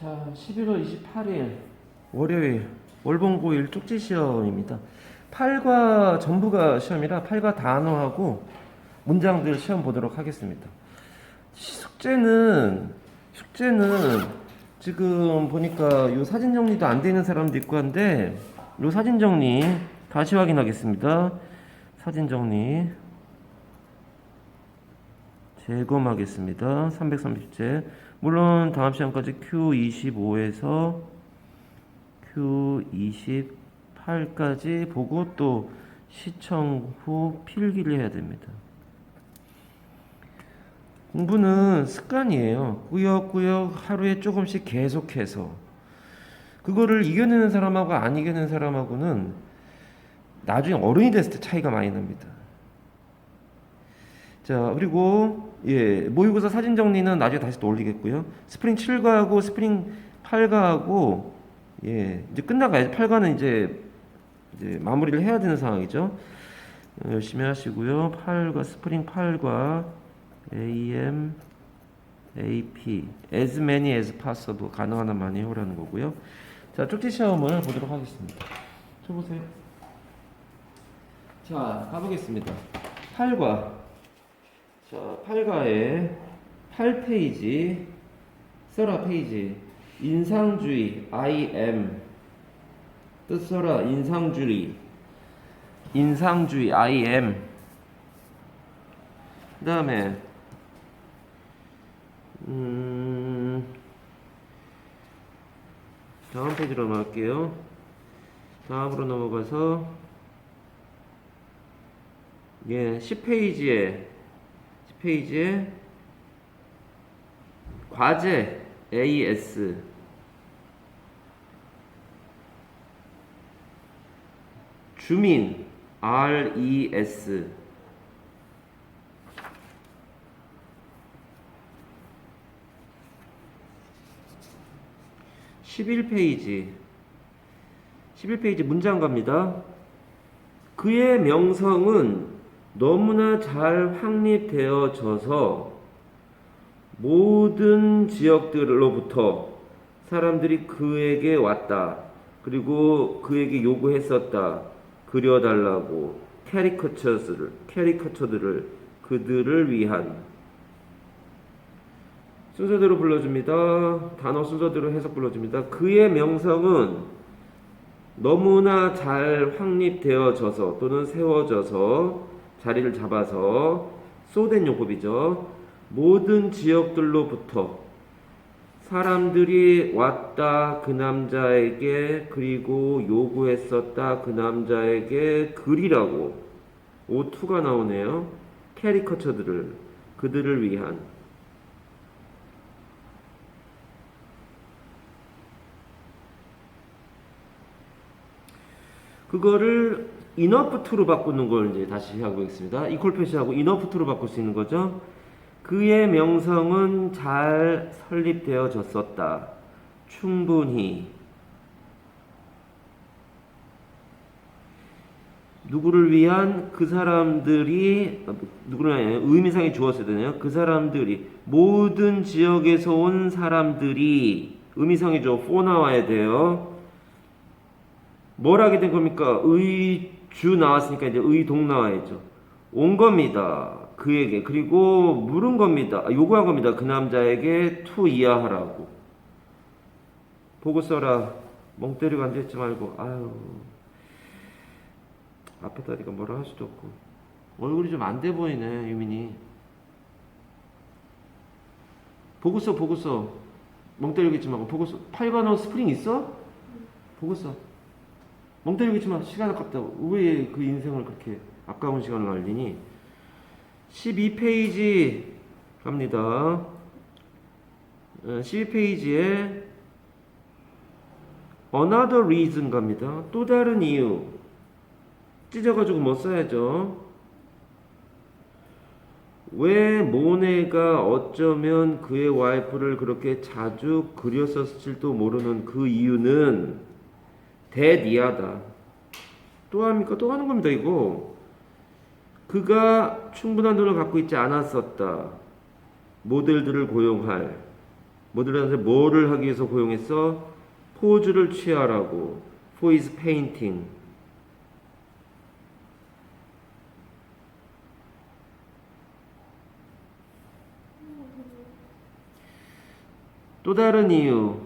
자, 11월 28일 월요일 월봉고1 쪽지 시험입니다. 8과 전부가 시험이라 8과 단어하고 문장들 시험 보도록 하겠습니다. 숙제는 지금 보니까 요 사진 정리도 안 되는 사람도 있고 한데 요 사진 정리 다시 확인하겠습니다. 사진 정리 재검하겠습니다. 330제. 물론 다음 시간까지 Q25에서 Q28까지 보고 또 시청 후 필기를 해야 됩니다. 공부는 습관이에요. 꾸역꾸역 하루에 조금씩 계속해서 그거를 이겨내는 사람하고 안 이겨내는 사람하고는 나중에 어른이 됐을 때 차이가 많이 납니다. 자, 그리고 모의고사 사진 정리는 나중에 다시 또 올리겠고요. 스프링 7과하고 스프링 8과하고 이제 끝나가야죠. 8과는 이제 마무리를 해야 되는 상황이죠. 열심히 하시고요. 8과 스프링 8과 AM, AP, as many as possible 가능한 한 많이 해오라는 거고요. 자, 쪽지 시험을 보도록 하겠습니다. 쳐보세요. 자, 가보겠습니다. 8과. 자, 8가에 8페이지 써라. 페이지 인상주의 IM 뜻 써라. 인상주의 IM. 그 다음에 다음 페이지로 넘어갈게요. 다음으로 넘어가서 10페이지에 과제 AS 주민 RES 11페이지 문장 갑니다. 그의 명성은 너무나 잘 확립되어져서 모든 지역들로부터 사람들이 그에게 왔다. 그리고 그에게 요구했었다. 그려달라고 캐리커처들을 그들을 위한 순서대로 불러줍니다. 단어 순서대로 해석 불러줍니다. 그의 명성은 너무나 잘 확립되어져서 또는 세워져서 자리를 잡아서 쏘된 용법이죠. 모든 지역들로부터 사람들이 왔다 그 남자에게 그리고 요구했었다 그 남자에게 그리라고 O2가 나오네요. 캐리커처들을 그들을 위한 그거를 enough to로 바꾸는 걸 이제 다시 하고 있습니다. 이퀄 표시하고 enough to로 바꿀 수 있는 거죠. 그의 명성은 잘 설립되어졌었다. 충분히. 누구를 위한 그 사람들이 누구를 위한 의미상이 주었어야 되네요. 그 사람들이 모든 지역에서 온 사람들이 의미상이 for 나와야 돼요. 뭘 하게 된 겁니까? 의주 나왔으니까 이제 의동 나와야죠. 온 겁니다. 그에게. 그리고 물은 겁니다. 요구한 겁니다. 그 남자에게 투 이하하라고. 보고 써라. 멍 때리고 앉아있지 말고. 아유. 앞에다 니까 뭐라 할 수도 없고. 얼굴이 좀 안 돼 보이네, 유민이. 보고 써. 멍 때리고 있지 말고. 보고 써. 8번 너 스프링 있어? 보고 써. 멍 때리고 있지만 시간 아깝다고. 왜 그 인생을 그렇게 아까운 시간을 날리니? 12페이지 갑니다. 12페이지에 another reason 갑니다. 또 다른 이유. 찢어가지고 뭐 써야죠? 왜 모네가 어쩌면 그의 와이프를 그렇게 자주 그렸었을지도 모르는 그 이유는 대니하다. 또 합니까? 또 하는 겁니다, 이거. 그가 충분한 돈을 갖고 있지 않았었다. 모델들을 고용할 모델한테 뭐를 하기 위해서 고용했어? 포즈를 취하라고. For his painting. 또 다른 이유.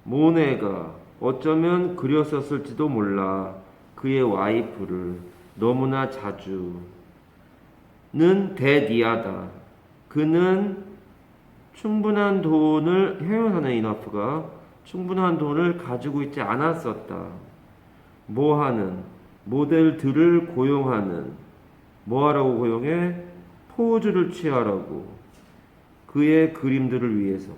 모네가 어쩌면 그렸었을지도 몰라. 그의 와이프를 너무나 자주. 는 대디하다. 그는 충분한 돈을 형용사는 enough가 충분한 돈을 가지고 있지 않았었다. 뭐하는 모델들을 고용하는 뭐하라고 고용해? 포즈를 취하라고. 그의 그림들을 위해서.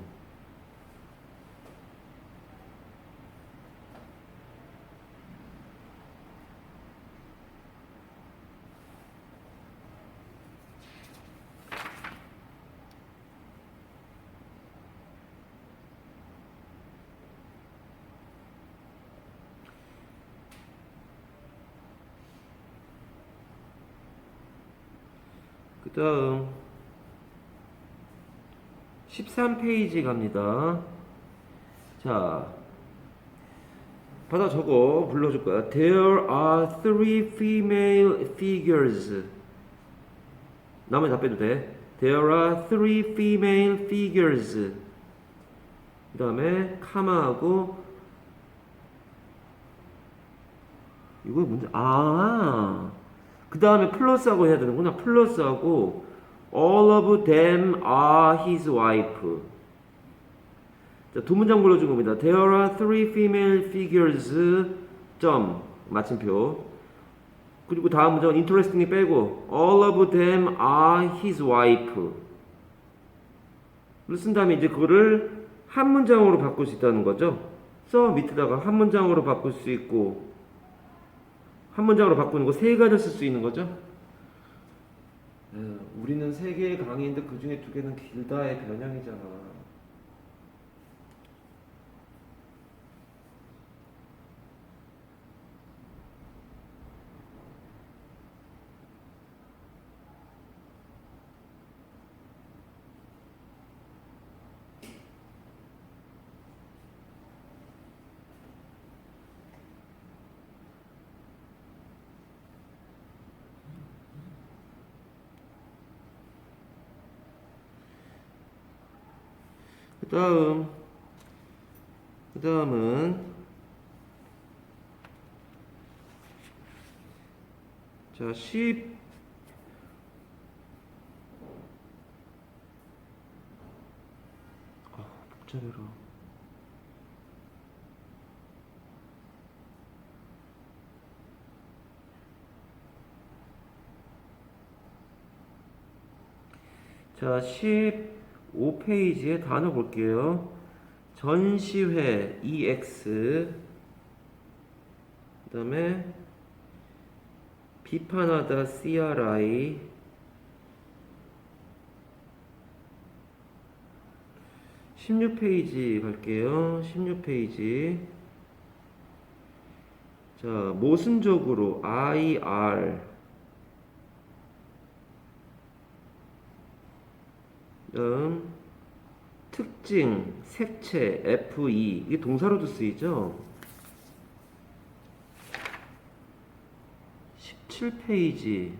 그 다음 13페이지 갑니다. 자, 받아 적어 불러줄 거야. There are three female figures. 나머지 다 빼도 돼. There are three female figures. 그 다음에 카마하고 이거 문제. 그 다음에 플러스하고 해야 되는구나. 플러스하고 all of them are his wife. 자, 두 문장 불러준 겁니다. There are three female figures. 점 마침표. 그리고 다음 문장은 interesting이 빼고 all of them are his wife. 쓴 다음에 이제 그거를 한 문장으로 바꿀 수 있다는 거죠. 써 밑에다가 한 문장으로 바꿀 수 있고 한 문장으로 바꾸는 거 세 가지 쓸 수 있는 거죠. 우리는 세 개의 강의인데 그 중에 두 개는 길다의 변형이잖아. 그 다음은 자 10 복잡해라. 자 15페이지에 단어 볼게요. 전시회 EX 그 다음에 비판하다 CRI 16페이지 갈게요. 16페이지 자 모순적으로 IR 다음 특징, 색채, FE 이게 동사로도 쓰이죠. 17페이지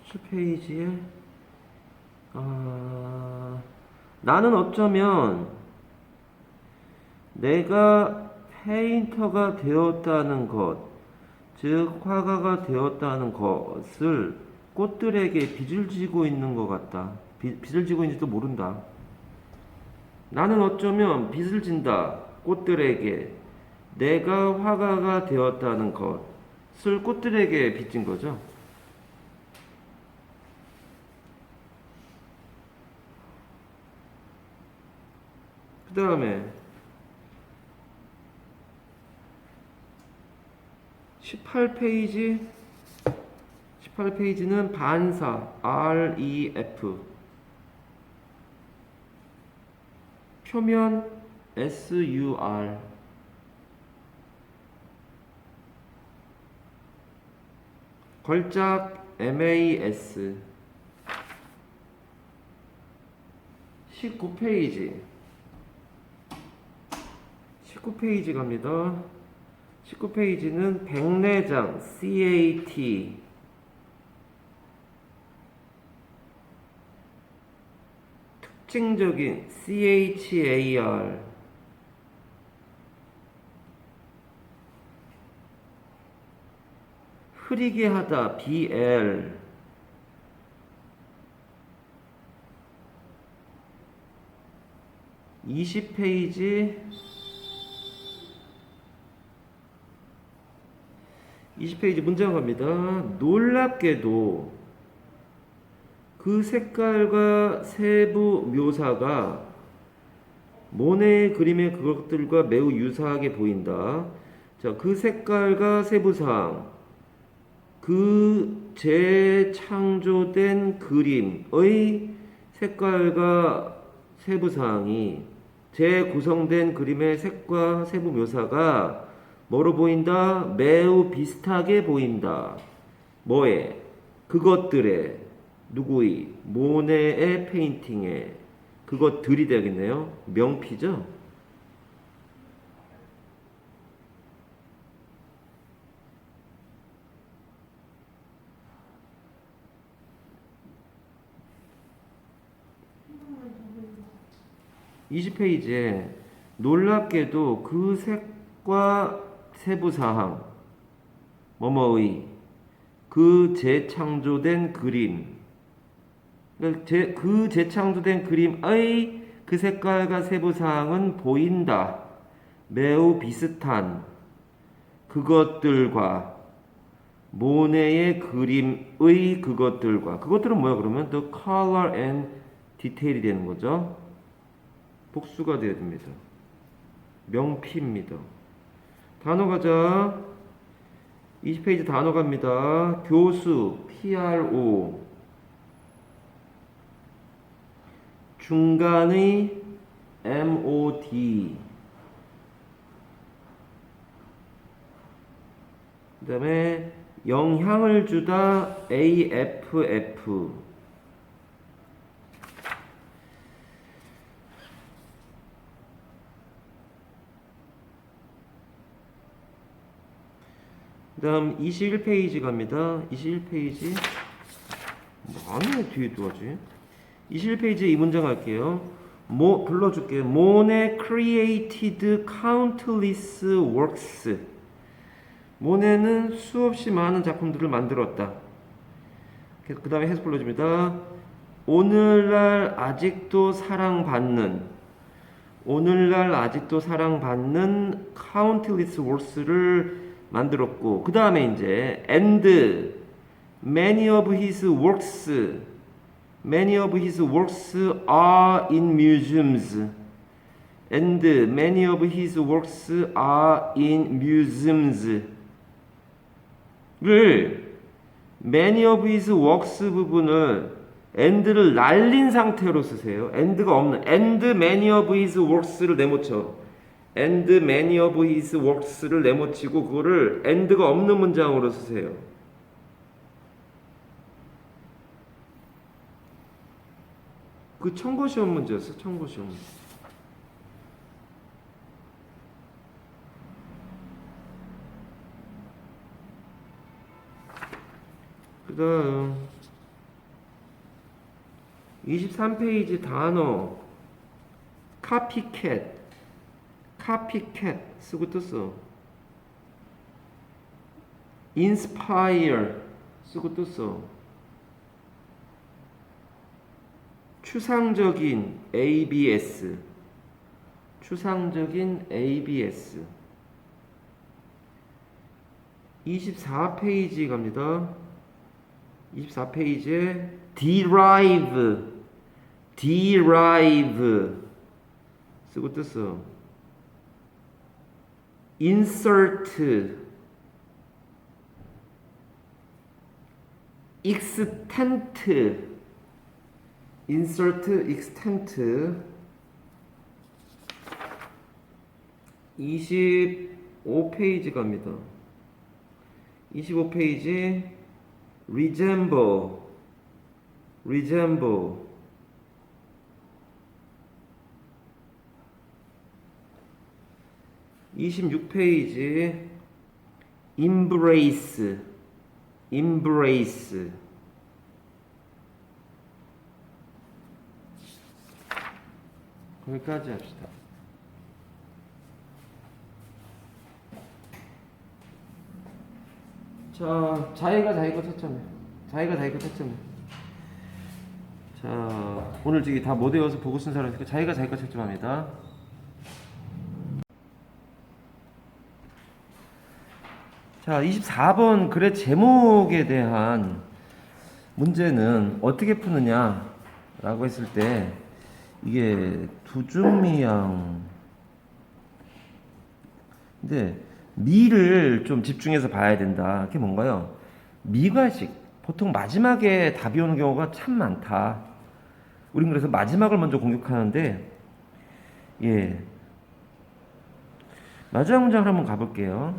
17페이지에 나는 어쩌면 내가 페인터가 되었다는 것, 즉 화가가 되었다는 것을 꽃들에게 빚을 지고 있는 것 같다. 빚을 지고 있는지도 모른다. 나는 어쩌면 빚을 진다. 꽃들에게 내가 화가가 되었다는 것을 꽃들에게 빚진 거죠. 그 다음에 18페이지는 반사 REF 표면 SUR, 걸작 MAS. 19페이지 19페이지 갑니다. 19페이지는 백내장 CAT, 특징적인 CHAR, 흐리게 하다 BL, (20페이지) 20페이지 문장 갑니다. 놀랍게도 그 색깔과 세부 묘사가 모네의 그림의 그것들과 매우 유사하게 보인다. 자, 그 색깔과 세부사항, 그 재창조된 그림의 색깔과 세부사항이, 재구성된 그림의 색과 세부 묘사가 뭐로 보인다? 매우 비슷하게 보인다. 뭐에? 그것들의, 누구의? 모네의 페인팅에. 그것들이 되겠네요. 명피죠? (20페이지에) 놀랍게도 그 색과 세부사항, 뭐뭐의, 그 재창조된 그림, 그 재창조된 그림의 그 색깔과 세부사항은 보인다. 매우 비슷한 그것들과, 모네의 그림의 그것들과. 그것들은 뭐야 그러면? The color and detail이 되는 거죠. 복수가 되어야 됩니다. 명피입니다. 단어 가자. 20페이지 단어 갑니다. 교수 PRO, 중간의 MOD, 그 다음에 영향을 주다 AFF, 그 다음 21페이지 갑니다. 21페이지 많네. 뒤에도 하지. 21페이지에 이 문장 할게요. 불러줄게요. 모네 created countless works. 모네는 수없이 많은 작품들을 만들었다. 그 다음에 해석 불러줍니다. 오늘날 아직도 사랑받는 countless works를 만들었고, 그 다음에 이제 and many of his works are in museums. And many of his works are in museums 를, many of his works 부분을 and를 날린 상태로 쓰세요. and가 없는, and many of his works를 네모쳐. and many of his works를 네모치고 그거를 and가 없는 문장으로 쓰세요. 그 청고시험 문제였어. 청고시험 문제. 그 다음 23페이지 단어 copycat 쓰고 떴어. inspire 쓰고 떴어. 추상적인 ABS 24페이지 갑니다. 24페이지에 derive 쓰고 떴어. insert extent 25페이지 갑니다. 25페이지 resemble 26페이지 embrace 거기까지 합시다. 자, 자기가 자기 거 찾자며. 자, 오늘 저기 다 못 외워서 보고 쓴 사람 있으니까 자기가 자기 거 채점합니다. 자, 24번 글의 제목에 대한 문제는 어떻게 푸느냐라고 했을 때 이게 두중미양 근데 미를 좀 집중해서 봐야 된다. 그게 뭔가요? 미과식. 보통 마지막에 답이 오는 경우가 참 많다. 우린 그래서 마지막을 먼저 공격하는데 예. 마지막 문장을 한번 가볼게요.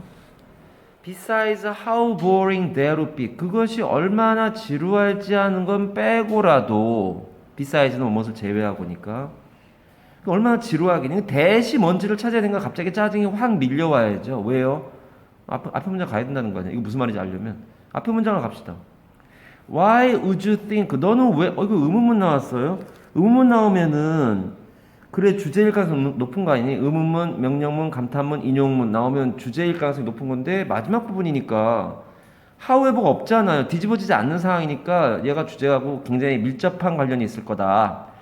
Besides how boring that would be. 그것이 얼마나 지루할지 하는 건 빼고라도 Besides는 무엇을 제외하고니까 얼마나 지루하긴. 대시 뭔지를 찾아야 되니까 갑자기 짜증이 확 밀려와야죠. 왜요? 앞에 문장 가야 된다는 거 아니야. 이거 무슨 말인지 알려면 앞에 문장을 갑시다. Why would you think? 너는 왜? 이거 의문문 나왔어요. 의문문 나오면은 그래 주제일 가능성이 높은 거 아니니? 의문문, 명령문, 감탄문, 인용문 나오면 주제일 가능성이 높은 건데 마지막 부분이니까 however가 없잖아요. 뒤집어지지 않는 상황이니까 얘가 주제하고 굉장히 밀접한 관련이 있을 거다.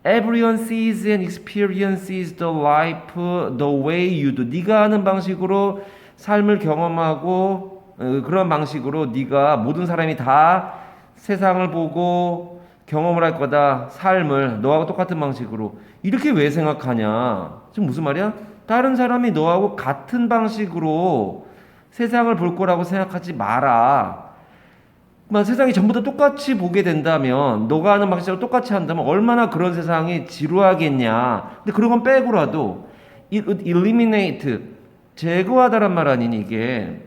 Everyone sees and experiences the life the way you do. 네가 하는 방식으로 삶을 경험하고 그런 방식으로 네가 모든 사람이 다 세상을 보고 경험을 할 거다. 삶을 너하고 똑같은 방식으로. 이렇게 왜 생각하냐? 지금 무슨 말이야? 다른 사람이 너하고 같은 방식으로 세상을 볼 거라고 생각하지 마라. 세상이 전부 다 똑같이 보게 된다면 너가 하는 방식으로 똑같이 한다면 얼마나 그런 세상이 지루하겠냐. 근데 그런 건 빼고라도 eliminate 제거하다란 말 아니니 이게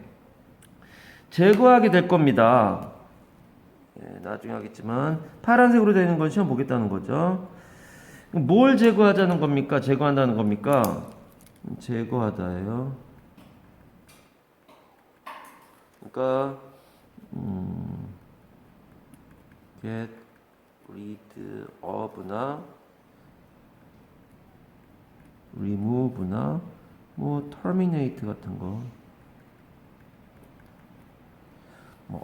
제거하게 될 겁니다. 나중에 하겠지만 파란색으로 되는 건 시험 보겠다는 거죠. 뭘 제거하자는 겁니까? 제거한다는 겁니까? 제거하다예요. 그러니까 get rid of나 remove나 terminate 같은 거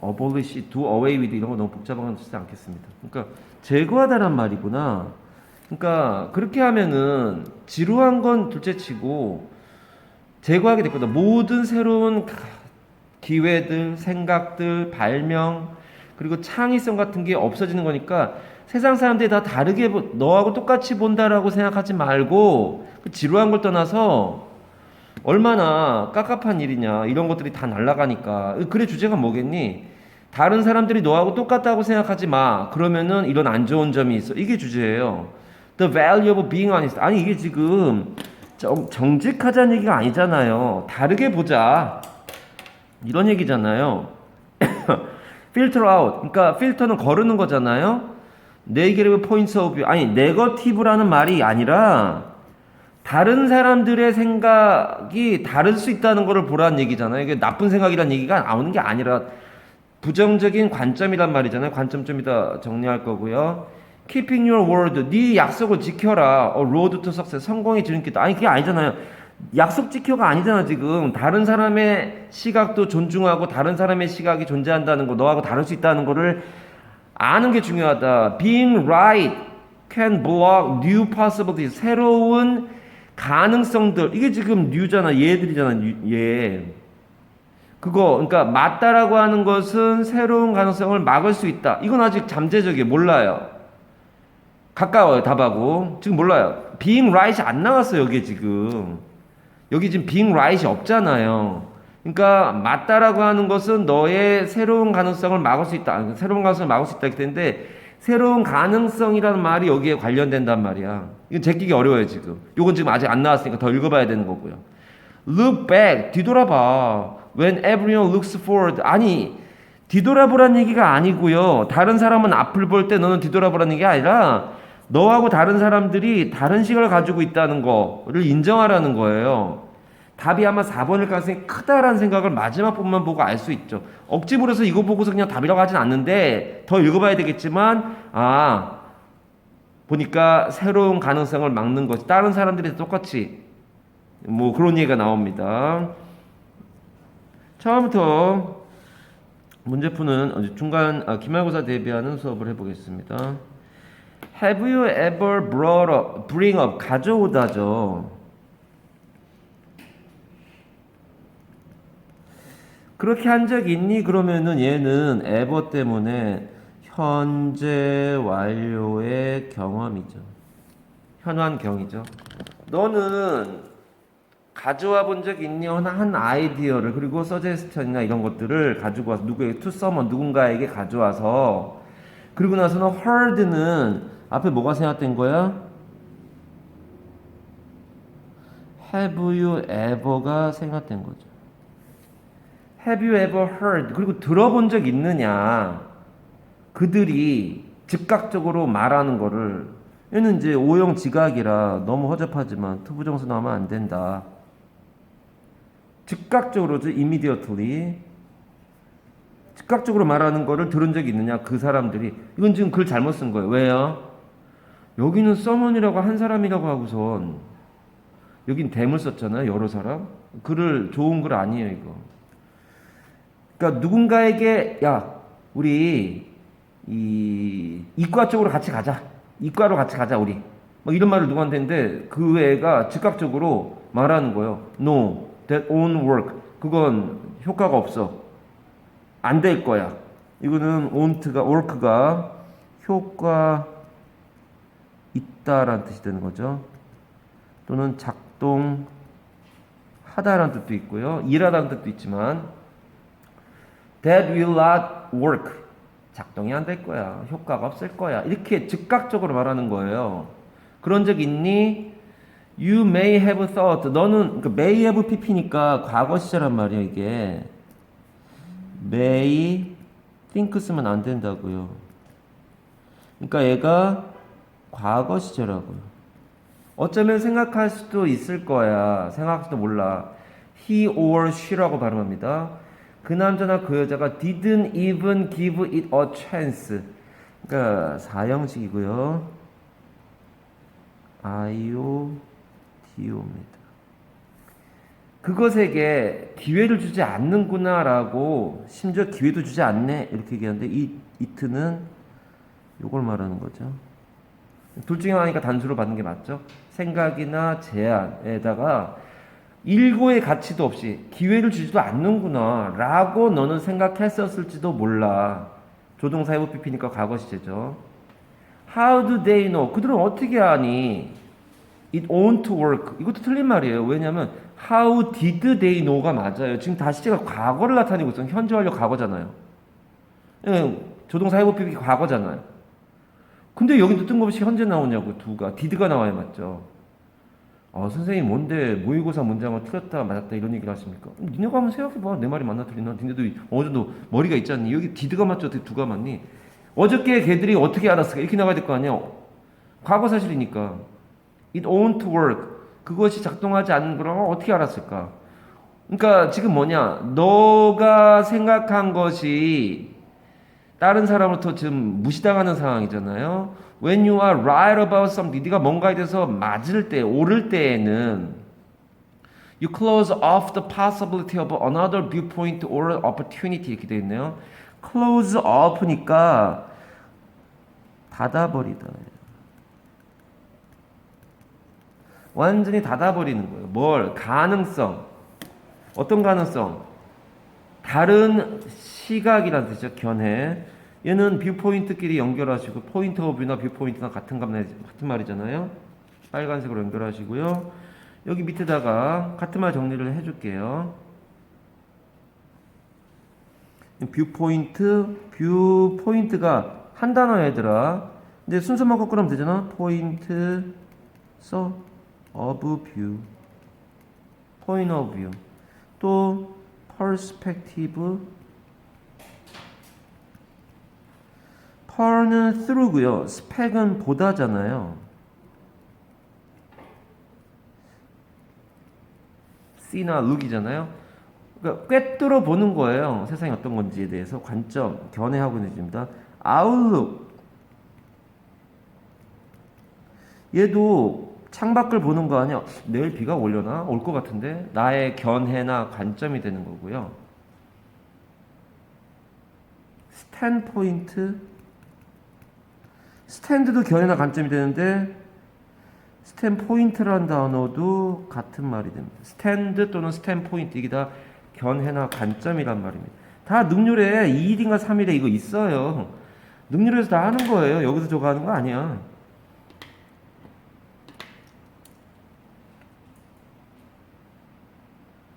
abolish, do away with 이런 거 너무 복잡한 건 쓰지 않겠습니다. 그러니까 제거하다란 말이구나. 그러니까 그렇게 하면은 지루한 건 둘째치고 제거하게 될 거다. 모든 새로운 기회들, 생각들, 발명 그리고 창의성 같은 게 없어지는 거니까 세상 사람들이 다 다르게 너하고 똑같이 본다라고 생각하지 말고 그 지루한 걸 떠나서 얼마나 깝깝한 일이냐 이런 것들이 다 날아가니까. 그래 주제가 뭐겠니? 다른 사람들이 너하고 똑같다고 생각하지 마. 그러면은 이런 안 좋은 점이 있어. 이게 주제예요. The value of being honest. 아니 이게 지금 정직하자는 얘기가 아니잖아요. 다르게 보자 이런 얘기잖아요. filter out. 그러니까 필터는 거르는 거잖아요. negative points of view. 아니 negative라는 말이 아니라 다른 사람들의 생각이 다를 수 있다는 것을 보라는 얘기잖아요. 이게 나쁜 생각이라는 얘기가 나오는 게 아니라 부정적인 관점이란 말이잖아요. 관점 좀 이따 정리할 거고요. Keeping your word. 네 약속을 지켜라. Road to success. 성공의 지름길. 아니 그게 아니잖아요. 약속 지켜가 아니잖아 지금. 다른 사람의 시각도 존중하고 다른 사람의 시각이 존재한다는 거, 너하고 다를 수 있다는 거를 아는 게 중요하다. Being right can block new possibilities. 새로운 가능성들. 이게 지금 new잖아. 얘들이잖아. 얘. 그거 그러니까 맞다라고 하는 것은 새로운 가능성을 막을 수 있다. 이건 아직 잠재적이에요. 몰라요. 가까워요. 답하고. 지금 몰라요. Being right이 안 나왔어요. 여기 지금. 여기 지금 being right이 없잖아요. 그러니까 맞다라고 하는 것은 너의 새로운 가능성을 막을 수 있다. 새로운 가능성을 막을 수 있다. 이렇게 되는데 새로운 가능성이라는 말이 여기에 관련된단 말이야. 이건 제끼기 어려워요 지금. 이건 지금 아직 안 나왔으니까 더 읽어봐야 되는 거고요. look back, 뒤돌아봐. when everyone looks forward. 아니, 뒤돌아보란 얘기가 아니고요. 다른 사람은 앞을 볼 때 너는 뒤돌아보란 얘기가 아니라 너하고 다른 사람들이 다른 시각을 가지고 있다는 거를 인정하라는 거예요. 답이 아마 4번일 가능성이 크다라는 생각을 마지막 부분만 보고 알 수 있죠. 억지 부려서 이거 보고서 그냥 답이라고 하진 않는데 더 읽어봐야 되겠지만 보니까 새로운 가능성을 막는 것이 다른 사람들이 똑같이 뭐 그런 얘기가 나옵니다. 처음부터 문제 푸는 중간 기말고사 대비하는 수업을 해보겠습니다. Have you ever bring up 가져오다죠. 그렇게 한 적 있니? 그러면은 얘는 ever 때문에 현재 완료의 경험이죠. 현완경이죠. 너는 가져와 본 적 있니? 한 아이디어를 그리고 서제스천이나 이런 것들을 가지고 와서 누구에게 to someone 누군가에게 가져와서 그리고 나서는 heard는 앞에 뭐가 생각된 거야? Have you ever가 생각된 거죠. Have you ever heard? 그리고 들어본 적 있느냐? 그들이 즉각적으로 말하는 거를 얘는 이제 오형 지각이라 너무 허접하지만 투부정수 나오면 안 된다. 즉각적으로 immediately 즉각적으로 말하는 거를 들은 적이 있느냐? 그 사람들이 이건 지금 글 잘못 쓴 거예요. 왜요? 여기는 someone이라고 한 사람이라고 하고선 여긴 them을 썼잖아요. 여러 사람. 글을 좋은 글 아니에요 이거. 그러니까 누군가에게 야 우리 이 이과 쪽으로 같이 가자. 이과로 같이 가자 우리. 뭐 이런 말을 누구한테 했는데 그 애가 즉각적으로 말하는 거예요. No, that won't work. 그건 효과가 없어. 안 될 거야. 이거는 won't가 work가 효과 있다라는 뜻이 되는 거죠. 또는 작동하다라는 뜻도 있고요. 일하다는 뜻도 있지만 that will not work. 작동이 안 될 거야. 효과가 없을 거야. 이렇게 즉각적으로 말하는 거예요. 그런 적 있니? You may have thought. 너는 그러니까 may have pp니까 과거 시제란 말이야 이게. may think 쓰면 안 된다고요. 그러니까 얘가 과거 시제라고요. 어쩌면 생각할 수도 있을 거야. 생각할 수도 몰라. he or she라고 발음합니다. 그 남자나 그 여자가 didn't even give it a chance. 그러니까 사형식이고요. IODO입니다. 그것에게 기회를 주지 않는구나라고 심지어 기회도 주지 않네 이렇게 얘기하는데 it는 요걸 말하는 거죠. 둘 중에 하나니까 단수로 받는 게 맞죠. 생각이나 제안에다가 일고의 가치도 없이 기회를 주지도 않는구나 라고 너는 생각했었을지도 몰라. 조동사 해부 PP니까 과거 시제죠. How do they know? 그들은 어떻게 아니? It won't work. 이것도 틀린 말이에요. 왜냐하면 How did they know가 맞아요. 지금 다 시제가 과거를 나타내고 있어요. 현재 완료 과거잖아요. 조동사 해부 PP 과거잖아요. 근데 여기도 뜬금없이 현재 나오냐고 두가 did가 나와야 맞죠. 선생님 뭔데 모의고사 문장을 틀렸다 맞았다 이런 얘기를 하십니까? 니네가 한번 생각해봐. 내 말이 맞나 틀리나? 니네도 어느 정도 머리가 있지 않니? 여기 did가 맞죠? 어떻게 두가 맞니? 어저께 걔들이 어떻게 알았을까? 이렇게 나가야 될 거 아니야? 과거 사실이니까. It won't work. 그것이 작동하지 않는 거라고 어떻게 알았을까? 그러니까 지금 뭐냐? 너가 생각한 것이 다른 사람으로부터 지금 무시당하는 상황이잖아요. When you are right about something, 네가 뭔가에 대해서 맞을 때, 옳을 때에는 you close off the possibility of another viewpoint or opportunity 이렇게 되어 있네요. close off니까 닫아버리다. 완전히 닫아버리는 거예요. 뭘? 가능성. 어떤 가능성? 다른 시각이라는 뜻이죠. 견해. 얘는 뷰포인트끼리 연결하시고 포인트 오브 뷰나 뷰포인트나 같은 말이잖아요. 빨간색으로 연결하시고요. 여기 밑에다가 같은 말 정리를 해줄게요. 뷰포인트가 한 단어 얘들아. 근데 순서만 거꾸로하면 되잖아. 포인트 써 오브 뷰. point of view. 또 perspective. per는 through고요. spec은 보다잖아요. see나 look이잖아요. 그러니까 꿰뚫어 보는 거예요. 세상이 어떤 건지에 대해서 관점, 견해하고 있는 겁니다. outlook. 얘도 창밖을 보는 거 아니야? 내일 비가 오려나? 올 것 같은데? 나의 견해나 관점이 되는 거고요. standpoint. 스탠드도 견해나 관점이 되는데 standpoint라는 단어도 같은 말이 됩니다. 스탠드 또는 standpoint 이게 다 견해나 관점이란 말입니다. 다 능률에 2일인가 3일에 이거 있어요. 능률에서 다 하는 거예요. 여기서 저거 하는 거 아니야.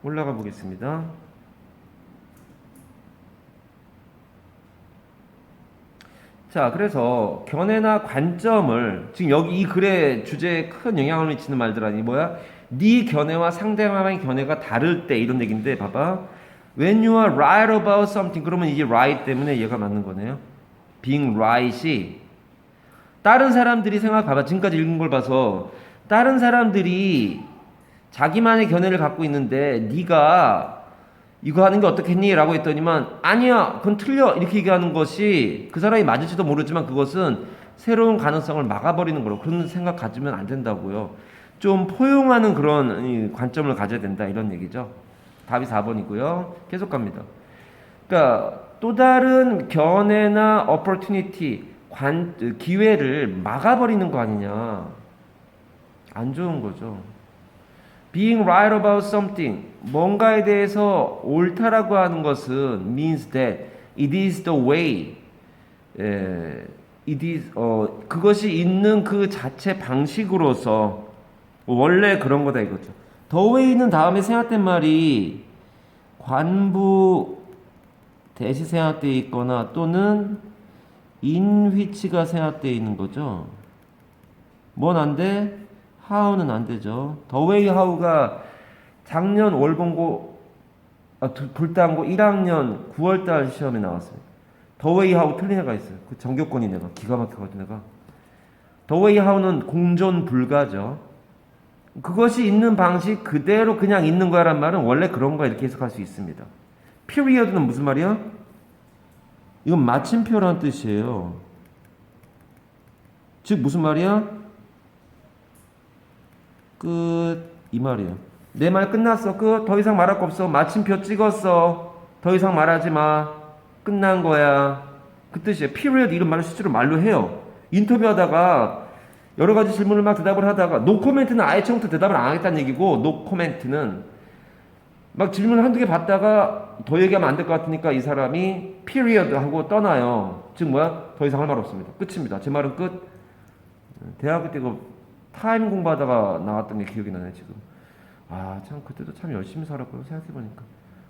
올라가 보겠습니다. 자, 그래서 견해나 관점을 지금 여기 이 글의 주제에 큰 영향을 미치는 말들 아니 뭐야? 네 견해와 상대방의 견해가 다를 때 이런 얘기인데 봐봐. When you are right about something 그러면 이게 right 때문에 얘가 맞는 거네요. Being right이 다른 사람들이 봐봐. 지금까지 읽은 걸 봐서 다른 사람들이 자기만의 견해를 갖고 있는데 네가 이거 하는 게 어떻겠니? 라고 했더니만 아니야 그건 틀려 이렇게 얘기하는 것이 그 사람이 맞을지도 모르지만 그것은 새로운 가능성을 막아버리는 거로 그런 생각 가지면 안 된다고요. 좀 포용하는 그런 관점을 가져야 된다 이런 얘기죠. 답이 4번이고요. 계속 갑니다. 그러니까 또 다른 견해나 opportunity 기회를 막아버리는 거 아니냐. 안 좋은 거죠. Being right about something, 뭔가에 대해서 옳다라고 하는 것은 means that it is the way, it is, 그것이 있는 그 자체 방식으로서 원래 그런 거다 이거죠. The way는 다음에 생략된 말이 관부 대시 생략되어 있거나 또는 in which가 생략되어 있는 거죠. 뭔 안 돼? how는 안 되죠. The way how가 작년 월봉고 불당고 1학년 9월달 시험에 나왔습니다. The way how 틀린 애가 있어요. 그 정교권이 내가 기가 막혀가지고 내가 The way how는 공존 불가죠. 그것이 있는 방식 그대로 그냥 있는 거야란 말은 원래 그런 거야 이렇게 해석할 수 있습니다. period는 무슨 말이야? 이건 마침표라는 뜻이에요. 즉 무슨 말이야? 끝 이 말이에요. 내 말 끝났어. 끝. 더 이상 말할 거 없어. 마침표 찍었어. 더 이상 말하지 마. 끝난 거야. 그 뜻이에요. period 이런 말을 실제로 말로 해요. 인터뷰하다가 여러 가지 질문을 막 대답을 하다가 no comment는 아예 처음부터 대답을 안 하겠다는 얘기고 no comment는 막 질문을 한두 개 받다가 더 얘기하면 안 될 것 같으니까 이 사람이 period 하고 떠나요. 즉 뭐야? 더 이상 할 말 없습니다. 끝입니다. 제 말은 끝. 대학교 때 그 타임 공부하다가 나왔던 게 기억이 나네 지금. 아 참 그때도 참 열심히 살았고요 생각해보니까.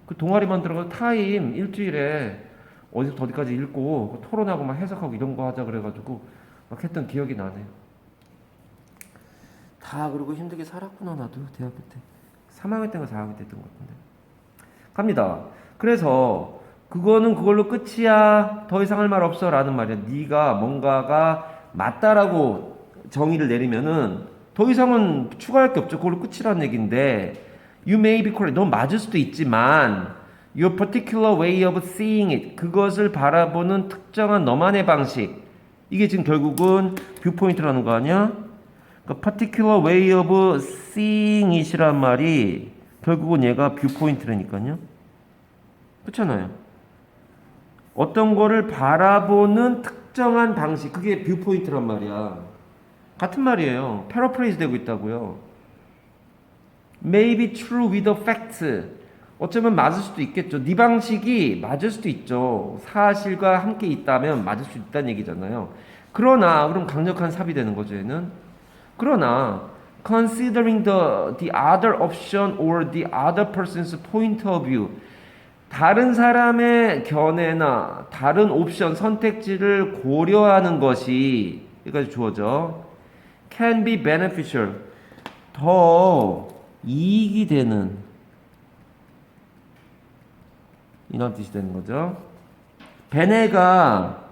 그 동아리만 들어가서 타임 일주일에 어디서부터 어디까지 읽고 토론하고 막 해석하고 이런 거 하자 그래가지고 막 했던 기억이 나네요. 다 그러고 힘들게 살았구나 나도 대학교 때. 3학년 때인가 4학년 때 했던 것 같은데. 갑니다. 그래서 그거는 그걸로 끝이야. 더 이상 할 말 없어 라는 말이야. 네가 뭔가가 맞다라고 정의를 내리면은 더 이상은 추가할 게 없죠. 그걸로 끝이라는 얘기인데 You may be correct. 넌 맞을 수도 있지만 Your particular way of seeing it. 그것을 바라보는 특정한 너만의 방식. 이게 지금 결국은 뷰포인트라는 거 아니야? 그러니까 particular way of seeing it이란 말이 결국은 얘가 뷰포인트라니까요. 그렇잖아요. 어떤 거를 바라보는 특정한 방식. 그게 뷰포인트란 말이야. 같은 말이에요. 패러프레이즈 되고 있다고요. May be true with the facts. 어쩌면 맞을 수도 있겠죠. 네 방식이 맞을 수도 있죠. 사실과 함께 있다면 맞을 수 있다는 얘기잖아요. 그러나 그럼 강력한 삽이 되는 거죠. 얘는. 그러나 considering the other option or the other person's point of view. 다른 사람의 견해나 다른 옵션 선택지를 고려하는 것이 여기까지 주어져. can be beneficial. 더 이익이 되는 이런 뜻이 되는 거죠. 베네가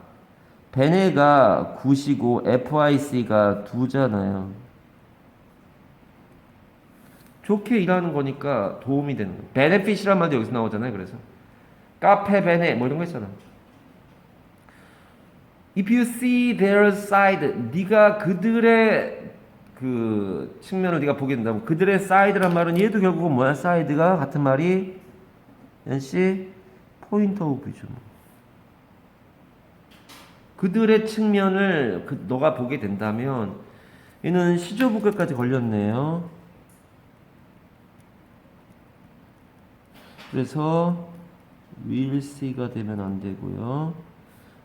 9시고 FIC가 2잖아요. 좋게 일하는 거니까 도움이 되는 거예요. 베네핏이란 말도 여기서 나오잖아요. 그래서 카페 베네 뭐 이런 거 있잖아. If you see their side, 네가 그들의 그 측면을 네가 보게 된다면 그들의 side란 말은 얘도 결국은 뭐야? side가 같은 말이 연씨 포인트 오브 뷰죠. 그들의 측면을 너가 보게 된다면 얘는 시조부까지 걸렸네요. 그래서 will see가 되면 안 되고요.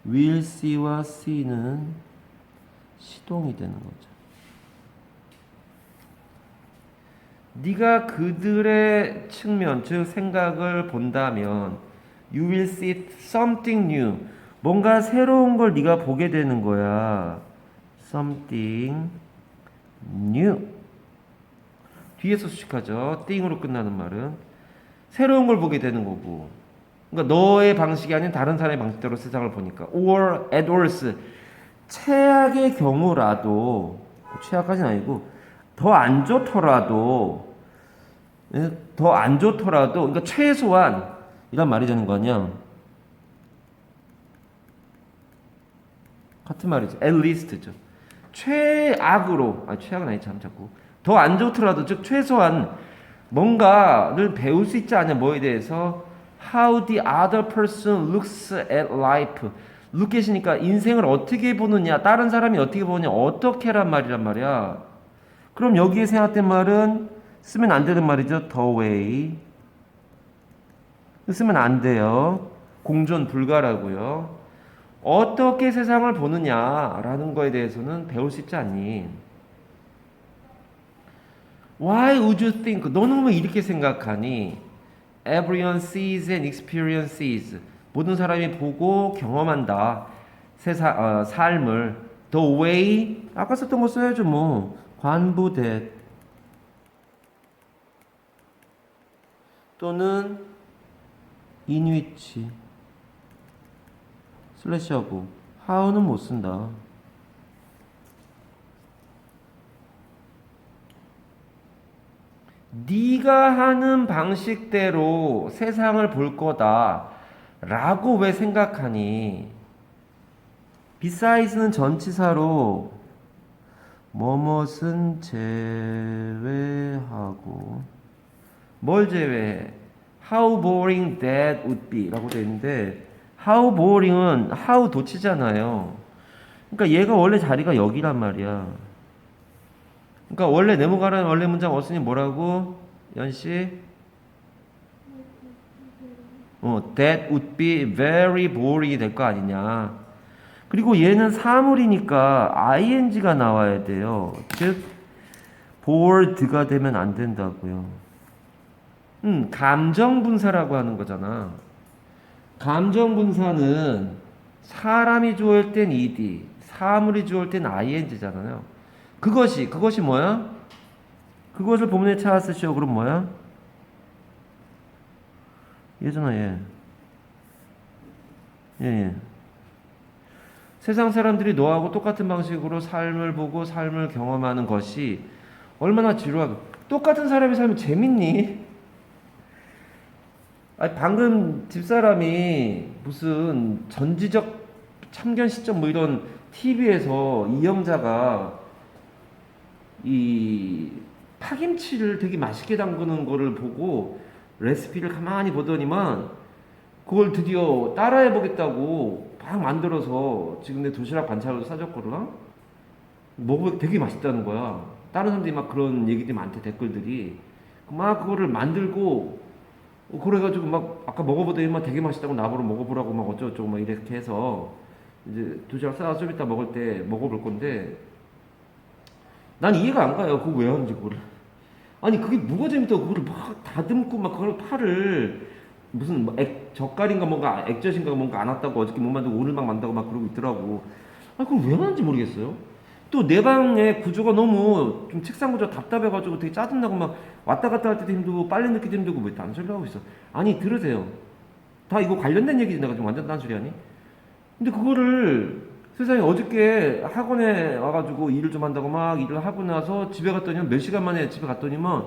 will see와 see는 시동이 되는 거죠. 네가 그들의 측면, 즉 생각을 본다면 you will see something new. 뭔가 새로운 걸 네가 보게 되는 거야. something new. 뒤에서 수식하죠. thing으로 끝나는 말은 새로운 걸 보게 되는 거고. 그러니까 너의 방식이 아닌 다른 사람의 방식대로 세상을 보니까. or at worst. 최악의 경우라도 최악까지는 아니고 더 안 좋더라도 그러니까 최소한 이란 말이 되는 거 아니야. 같은 말이죠. at least죠. 최악으로 최악은 아니 참 자꾸 더 안 좋더라도 즉 최소한 뭔가를 배울 수 있지 않냐 뭐에 대해서 how the other person looks at life. look at이니까 인생을 어떻게 보느냐 다른 사람이 어떻게 보느냐 어떻게란 말이란 말이야. 그럼 여기에 생각된 말은 쓰면 안 되는 말이죠. the way. 쓰면 안 돼요. 공존 불가라고요. 어떻게 세상을 보느냐라는 거에 대해서는 배울 수 있지 않니? Why would you think? 너는 왜 이렇게 생각하니? Everyone sees and experiences. 모든 사람이 보고 경험한다. 삶을. The way. 아까 썼던 거 써야죠 뭐. 관부 that. 또는 in which. 슬래시하고 how는 못 쓴다. 네가 하는 방식대로 세상을 볼 거다 라고 왜 생각하니? besides는 전치사로 뭐뭇은 제외하고 뭘 제외해? How boring that would be 라고 되어 있는데 how boring은 how 도치잖아요. 그러니까 얘가 원래 자리가 여기란 말이야. 그러니까 원래 네모가라는 원래 문장 어순이 뭐라고? 연씨? that would be very boring이 될 거 아니냐. 그리고 얘는 사물이니까 ing가 나와야 돼요. 즉 bored가 되면 안 된다고요. 감정분사라고 하는 거잖아. 감정분사는 사람이 주어일 땐 ed, 사물이 주어일 땐 ing잖아요. 그것이 뭐야? 그것을 본문에 찾았으시오. 그럼 뭐야? 얘잖아, 얘. 예. 세상 사람들이 너하고 똑같은 방식으로 삶을 보고 삶을 경험하는 것이 얼마나 지루하고 똑같은 사람이 살면 재밌니? 방금 집사람이 무슨 전지적 참견 시점 뭐 이런 TV에서 이영자가 이 파김치를 되게 맛있게 담그는 거를 보고 레시피를 가만히 보더니만 그걸 드디어 따라해 보겠다고 막 만들어서 지금 내 도시락 반찬으로 싸줬거든. 먹으면 되게 맛있다는 거야. 다른 사람들이 막 그런 얘기들이 많대, 댓글들이. 막 그거를 만들고 그래가지고 막 아까 먹어보더니 막 되게 맛있다고 나보러 먹어보라고 막 어쩌고저쩌고 막 이렇게 해서 이제 도시락 싸서 좀 이따 먹을 때 먹어볼 건데 난 이해가 안 가요. 그거 왜 하는지 그거를. 아니 그게 뭐가 재밌다고 그거를 막 다듬고 막 그걸 파를 무슨 뭐 젓갈인가 뭔가 액젓인가 뭔가 안 왔다고 어저께 못 만들고 오늘 막 만다고 막 그러고 있더라고. 아 그걸 왜 하는지 모르겠어요. 또 내 방의 구조가 너무 좀 책상 구조 답답해가지고 되게 짜증나고 막 왔다 갔다 할 때도 힘들고 빨래 넣기도 힘들고 왜 딴소리를 하고 있어. 아니 들으세요. 다 이거 관련된 얘기지. 내가 지금 완전 딴소리 하니? 근데 그거를 세상에 어저께 학원에 와가지고 일을 좀 한다고 막 일을 하고 나서 집에 갔더니 몇 시간 만에 집에 갔더니만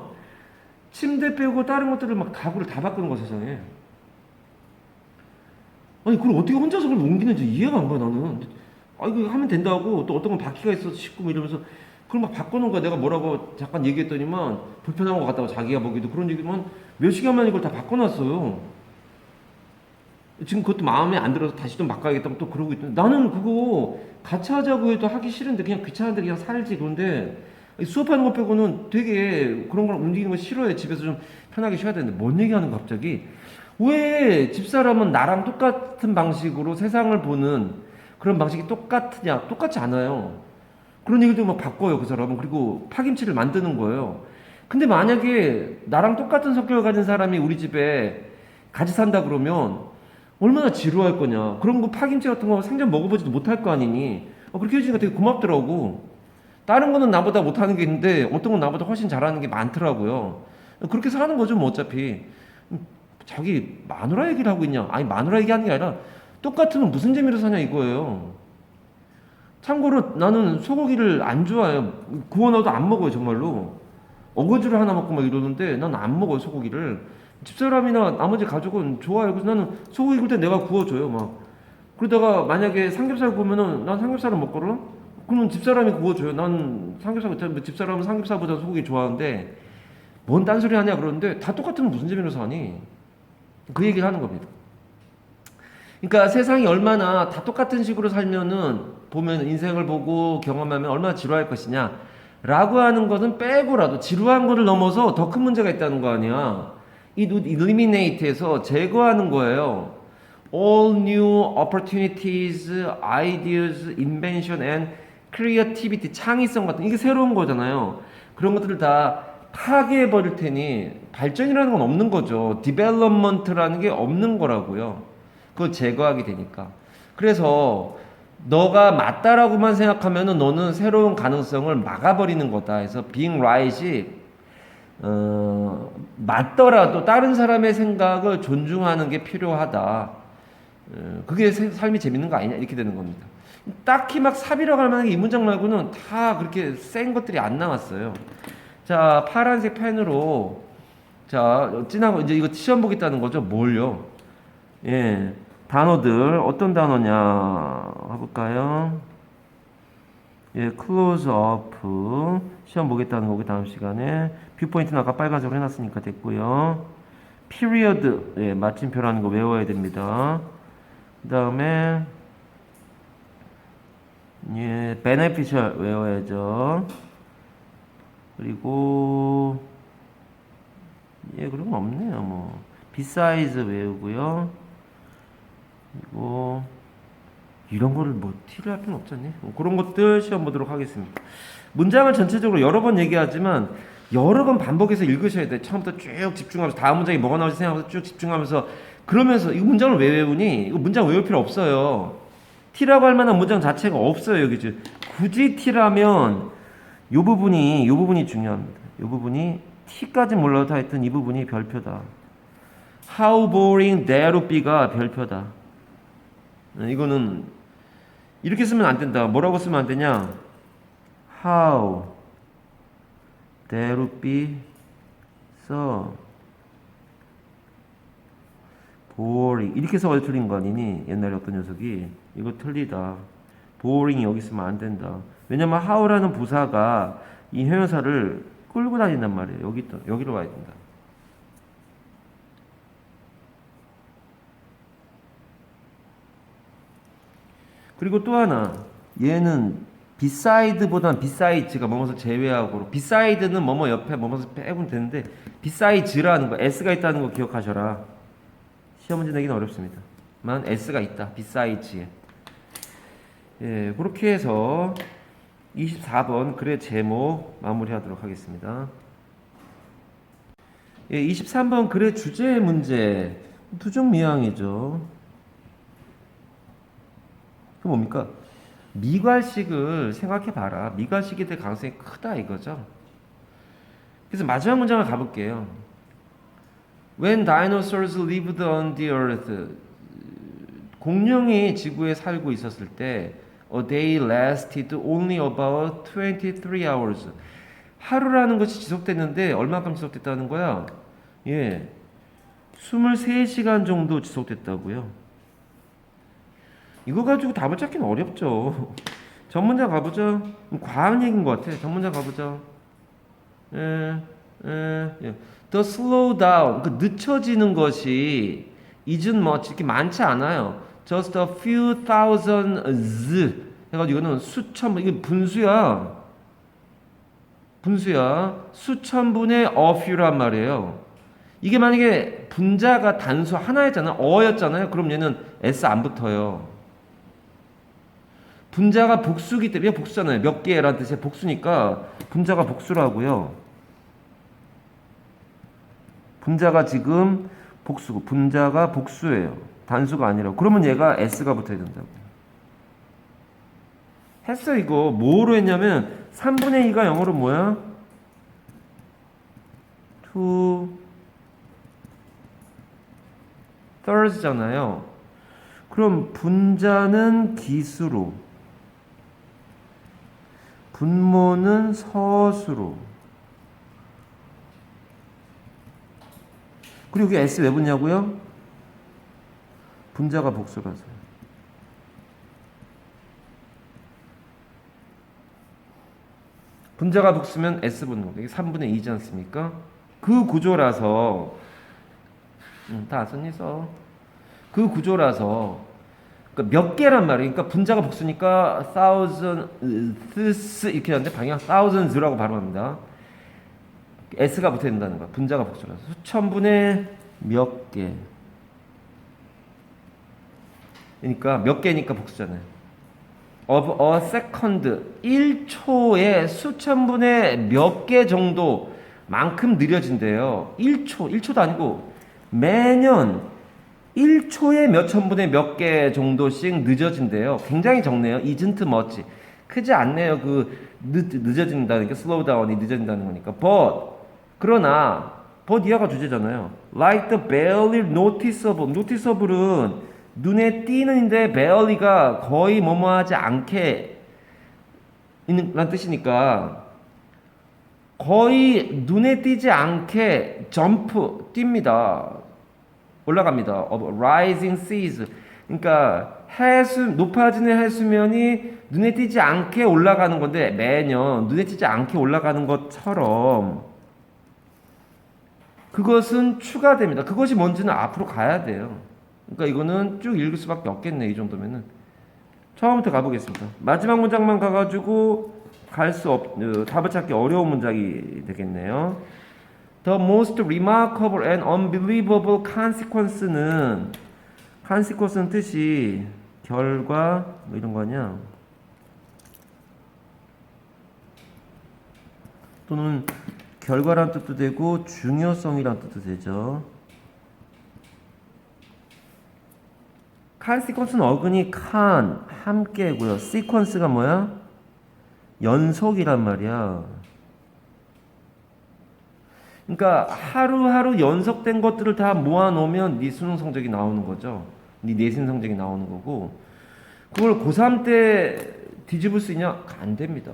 침대 빼고 다른 것들을 막 가구를 다 바꾸는 거 세상에. 아니 그걸 어떻게 혼자서 그걸 옮기는지 이해가 안 가 나는. 아 이거 하면 된다고 또 어떤 건 바퀴가 있어서 쉽고 뭐 이러면서 그걸 막 바꾸는 거야. 내가 뭐라고 잠깐 얘기했더니만 불편한 것 같다고 자기가 보기도 그런 얘기만 몇 시간 만에 이걸 다 바꿔놨어요. 지금 그것도 마음에 안 들어서 다시 좀 바꿔야겠다고 또 그러고 있던데 나는 그거 같이 하자고 해도 하기 싫은데 그냥 귀찮은데 그냥 살지. 그런데 수업하는 거 빼고는 되게 그런 걸 움직이는 거 싫어해. 집에서 좀 편하게 쉬어야 되는데 뭔 얘기하는 거 갑자기. 왜 집사람은 나랑 똑같은 방식으로 세상을 보는 그런 방식이 똑같으냐? 똑같지 않아요. 그런 얘기도 막 바꿔요 그 사람은. 그리고 파김치를 만드는 거예요. 근데 만약에 나랑 똑같은 성격을 가진 사람이 우리 집에 같이 산다 그러면 얼마나 지루할 거냐. 그런 거 파김치 같은 거 생전 먹어보지도 못할 거 아니니. 그렇게 해주니까 되게 고맙더라고. 다른 거는 나보다 못하는 게 있는데 어떤 건 나보다 훨씬 잘하는 게 많더라고요. 그렇게 사는 거죠 뭐 어차피. 자기 마누라 얘기를 하고 있냐. 아니 마누라 얘기하는 게 아니라 똑같으면 무슨 재미로 사냐 이거예요. 참고로 나는 소고기를 안 좋아해요. 구워 넣어도 안 먹어요 정말로. 어거지를 하나 먹고 막 이러는데 난 안 먹어요 소고기를. 집사람이나 나머지 가족은 좋아해요. 그래서 나는 소고기 구울 때 내가 구워줘요 막. 그러다가 만약에 삼겹살 구우면은 난 삼겹살을 먹거든. 그러면 집사람이 구워줘요. 난 삼겹살, 집사람은 삼겹살보다 소고기 좋아하는데 뭔 딴소리 하냐 그러는데 다 똑같으면 무슨 재미로 사니? 그 얘기를 하는 겁니다. 그러니까 세상이 얼마나 다 똑같은 식으로 살면은 보면 인생을 보고 경험하면 얼마나 지루할 것이냐 라고 하는 것은 빼고라도 지루한 거를 넘어서 더 큰 문제가 있다는 거 아니야. 이 eliminate에서 제거하는 거예요. All new opportunities, ideas, invention and creativity, 창의성 같은 이게 새로운 거잖아요. 그런 것들을 다 파괴해 버릴 테니 발전이라는 건 없는 거죠. development라는 게 없는 거라고요. 그걸 제거하게 되니까. 그래서 너가 맞다라고만 생각하면은 너는 새로운 가능성을 막아버리는 거다. 해서 being right이 맞더라도 다른 사람의 생각을 존중하는 게 필요하다. 그게 삶이 재밌는 거 아니냐 이렇게 되는 겁니다. 딱히 막 사비라고 할 만한 게 이 문장 말고는 다 그렇게 센 것들이 안 나왔어요. 자, 파란색 펜으로 자, 진한 거 이제 이거 시험 보겠다는 거죠. 뭘요? 예. 단어들 어떤 단어냐 해볼까요? 예, close up 시험 보겠다는 거고 다음 시간에 뷰포인트는 아까 빨간색으로 해놨으니까 됐고요. period 예, 마침표라는 거 외워야 됩니다. 그 다음에 예, beneficial 외워야죠. 그리고 예, 그런 거 없네요. 뭐 besides 외우고요. 그리고 이런 거를 뭐 티를 할 필요는 없잖니. 그런 것들 시험 보도록 하겠습니다. 문장을 전체적으로 여러 번 얘기하지만 여러 번 반복해서 읽으셔야 돼. 처음부터 쭉 집중하면서 다음 문장이 뭐가 나올지 생각하면서 쭉 집중하면서 그러면서 이 문장을 왜 외우니? 이거 문장 외울 필요 없어요. T라고 할 만한 문장 자체가 없어요. 여기 굳이 T라면 요 부분이 중요합니다. 요 부분이 T까지 몰라도 하여튼 이 부분이 별표다. How boring that would be가 별표다. 이거는 이렇게 쓰면 안 된다. 뭐라고 쓰면 안 되냐? How that would be so boring. 이렇게 써가지고 틀린 거 아니니? 옛날에 어떤 녀석이 이거 틀리다. boring이 여기 쓰면 안 된다. 왜냐면 how라는 부사가 이 형용사를 끌고 다닌단 말이에요. 여기로 와야 된다. 그리고 또 하나, 얘는 beside보다는 beside가 뭐뭐를 제외하고, beside는 뭐뭐 옆에 뭐뭐를 빼면 되는데 besides라는 거, s가 있다는 거 기억하셔라. 시험 문제 내기는 어렵습니다. 만 s가 있다. besides에. 예, 그렇게 해서 24번 글의 제목 마무리하도록 하겠습니다. 예, 23번 글의 주제 문제 부정미양이죠. 그 뭡니까? 미괄식을 생각해봐라. 미괄식이 될 가능성이 크다 이거죠. 그래서 마지막 문장을 가볼게요. When dinosaurs lived on the earth. 공룡이 지구에 살고 있었을 때 a day lasted only about 23 hours. 하루라는 것이 지속됐는데 얼마큼 지속됐다는 거야? 예. 23시간 정도 지속됐다고요. 이거 가지고 답을 찾기는 어렵죠. 전문자 가보자. 과학 얘기인 것 같아. 전문자 가보자. 예. The slow down, 그 늦춰지는 것이 isn't much, 이렇게 많지 않아요. Just a few thousands 해가지고 이거는 수천, 이게 분수야. 수천 분의 a few란 말이에요. 이게 만약에 분자가 단수 하나였잖아, 어였잖아요. 그럼 얘는 s 안 붙어요. 분자가 복수기 때문에 복수잖아요. 몇 개라는 뜻의 복수니까 분자가 복수라고요. 분자가 지금 복수고 분자가 복수예요. 단수가 아니라. 그러면 얘가 s가 붙어야 된다고. 했어 이거. 뭐로 했냐면 3분의 2가 영어로 뭐야? 2thirds잖아요. 그럼 분자는 기수로, 분모는 서수로. 그리고 여기 S 왜 붙냐고요? 분자가 복수라서. 분자가 복수면 S 붙는 겁니다. 이게 3분의 2지 않습니까? 그 구조라서 다 썼니 써. 그 구조라서 그러니까 몇 개란 말이에요. 그러니까 분자가 복수니까 thousands 이렇게 하는데 방향 thousands라고 발음합니다. S가 붙어야 된다는 거야. 분자가 복수라서. 수천분의 몇 개. 그러니까 몇 개니까 복수잖아요. of a second. 1초에 수천분의 몇 개 정도 만큼 느려진대요. 1초도 아니고 매년 1초에 몇 천분의 몇 개 정도씩 늦어진대요. 굉장히 적네요. isn't much. 크지 않네요. 그 늦어진다는 게 slow down이 늦어진다는 거니까. 그러나 이하가 주제잖아요. Like the barely noticeable. noticeable은 눈에 띄는데 barely가 거의 뭐뭐하지 않게 있는 뜻이니까 거의 눈에 띄지 않게 점프 뜁니다. 올라갑니다. of rising seas. 그러니까 높아지는 해수면이 눈에 띄지 않게 올라가는 건데 매년 눈에 띄지 않게 올라가는 것처럼 그것은 추가됩니다. 그것이 뭔지는 앞으로 가야 돼요. 그러니까 이거는 쭉 읽을 수밖에 없겠네. 이 정도면은. 처음부터 가보겠습니다. 마지막 문장만 가가지고 답을 찾기 어려운 문장이 되겠네요. The most remarkable and unbelievable consequence는 뜻이 결과 뭐 이런 거 아니야? 또는 결과란 뜻도 되고 중요성이란 뜻도 되죠. consequence는 어근이 함께고요. sequence가 뭐야? 연속이란 말이야. 그러니까 하루하루 연속된 것들을 다 모아놓으면 네 수능 성적이 나오는 거죠. 네 내신 성적이 나오는 거고 그걸 고3 때 뒤집을 수 있냐? 안 됩니다.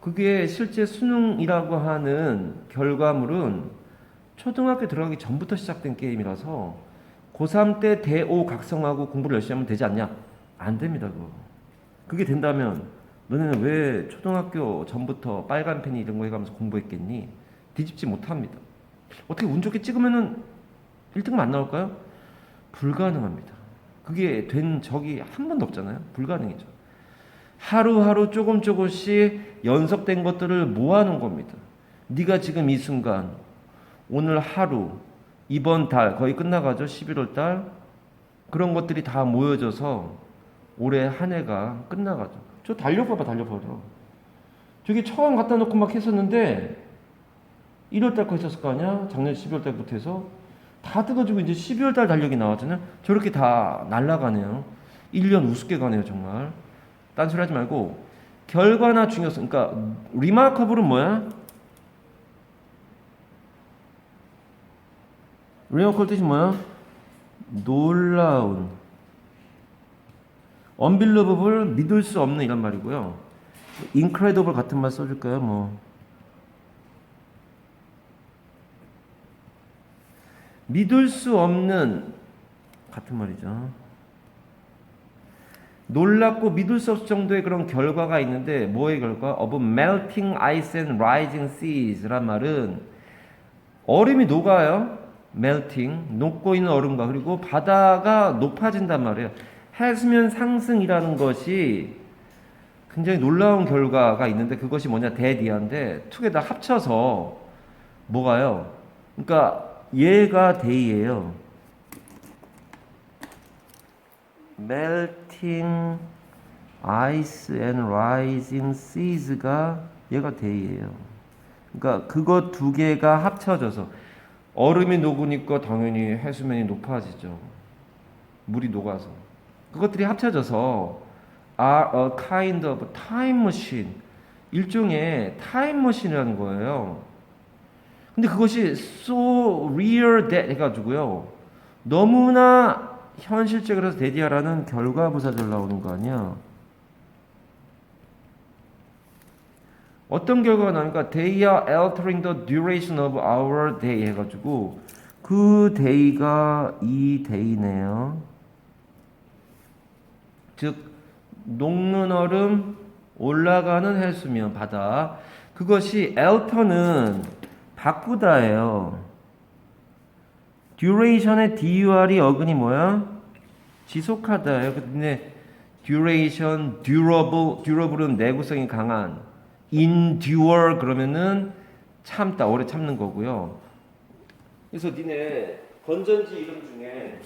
그게 실제 수능이라고 하는 결과물은 초등학교 들어가기 전부터 시작된 게임이라서 고3 때 대5 각성하고 공부를 열심히 하면 되지 않냐? 안 됩니다. 그게 된다면 너네는 왜 초등학교 전부터 빨간 펜이 이런 거 해가면서 공부했겠니? 뒤집지 못합니다. 어떻게 운 좋게 찍으면은 1등만 안 나올까요? 불가능합니다. 그게 된 적이 한 번도 없잖아요. 불가능이죠. 하루하루 조금씩 연속된 것들을 모아놓은 겁니다. 네가 지금 이 순간 오늘 하루 이번 달 거의 끝나가죠. 11월 달 그런 것들이 다 모여져서 올해 한 해가 끝나가죠. 저 달력봐봐. 저기 처음 갖다 놓고 막 했었는데 1월 달 거 했었을 거 아니야? 작년 12월 달부터 해서 다 뜯어지고 이제 12월 달 달력이 나왔잖아요. 저렇게 다 날아가네요. 1년 우습게 가네요. 정말 딴소리 하지 말고 결과나 중요성. 그러니까 remarkable은 뭐야? remarkable 뜻이 뭐야? 놀라운. unbelievable 믿을 수 없는 이란 말이고요. incredible 같은 말 써줄까요? 뭐 믿을 수 없는 같은 말이죠. 놀랍고 믿을 수 없을 정도의 그런 결과가 있는데 뭐의 결과? of melting ice and rising seas란 말은 얼음이 녹아요. melting 녹고 있는 얼음과 그리고 바다가 높아진단 말이에요. 해수면 상승이라는 것이 굉장히 놀라운 결과가 있는데 그것이 뭐냐? 대디아인데 두 개 다 합쳐서 뭐가요? 그러니까 얘가 데이예요. melting ice and rising seas가 얘가 데이예요. 그러니까 그거 두 개가 합쳐져서 얼음이 녹으니까 당연히 해수면이 높아지죠. 물이 녹아서 그것들이 합쳐져서 are a kind of time machine 일종의 타임 머신이라는 거예요. 근데 그것이 so real that 해가지고요 너무나 현실적으로 데디아라는 결과부사절 나오는 거 아니야. 어떤 결과가 나오니까 they are altering the duration of our day 해가지고 그 day가 이 day네요. 즉 녹는 얼음 올라가는 해수면 바다 그것이 alter는 바꾸다예요. duration의 dur이 어근이 뭐야? 지속하다예요. 근데 duration, durable은 내구성이 강한 endure 그러면은 참다, 오래 참는 거고요. 그래서 니네 건전지 이름 중에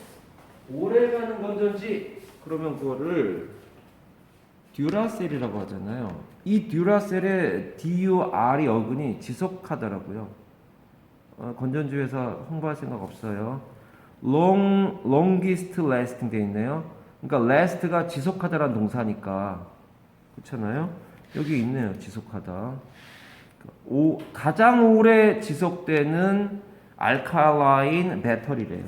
오래가는 건전지 그러면 그거를 듀라셀이라고 하잖아요. 이 듀라셀의 DUR이 어근이 지속하다라고요. 건전지 회사 홍보할 생각 없어요. longest lasting 돼 있네요. 그러니까 last가 지속하다라는 동사니까 그렇잖아요. 여기 있네요. 지속하다. 가장 오래 지속되는 알칼라인 배터리래요.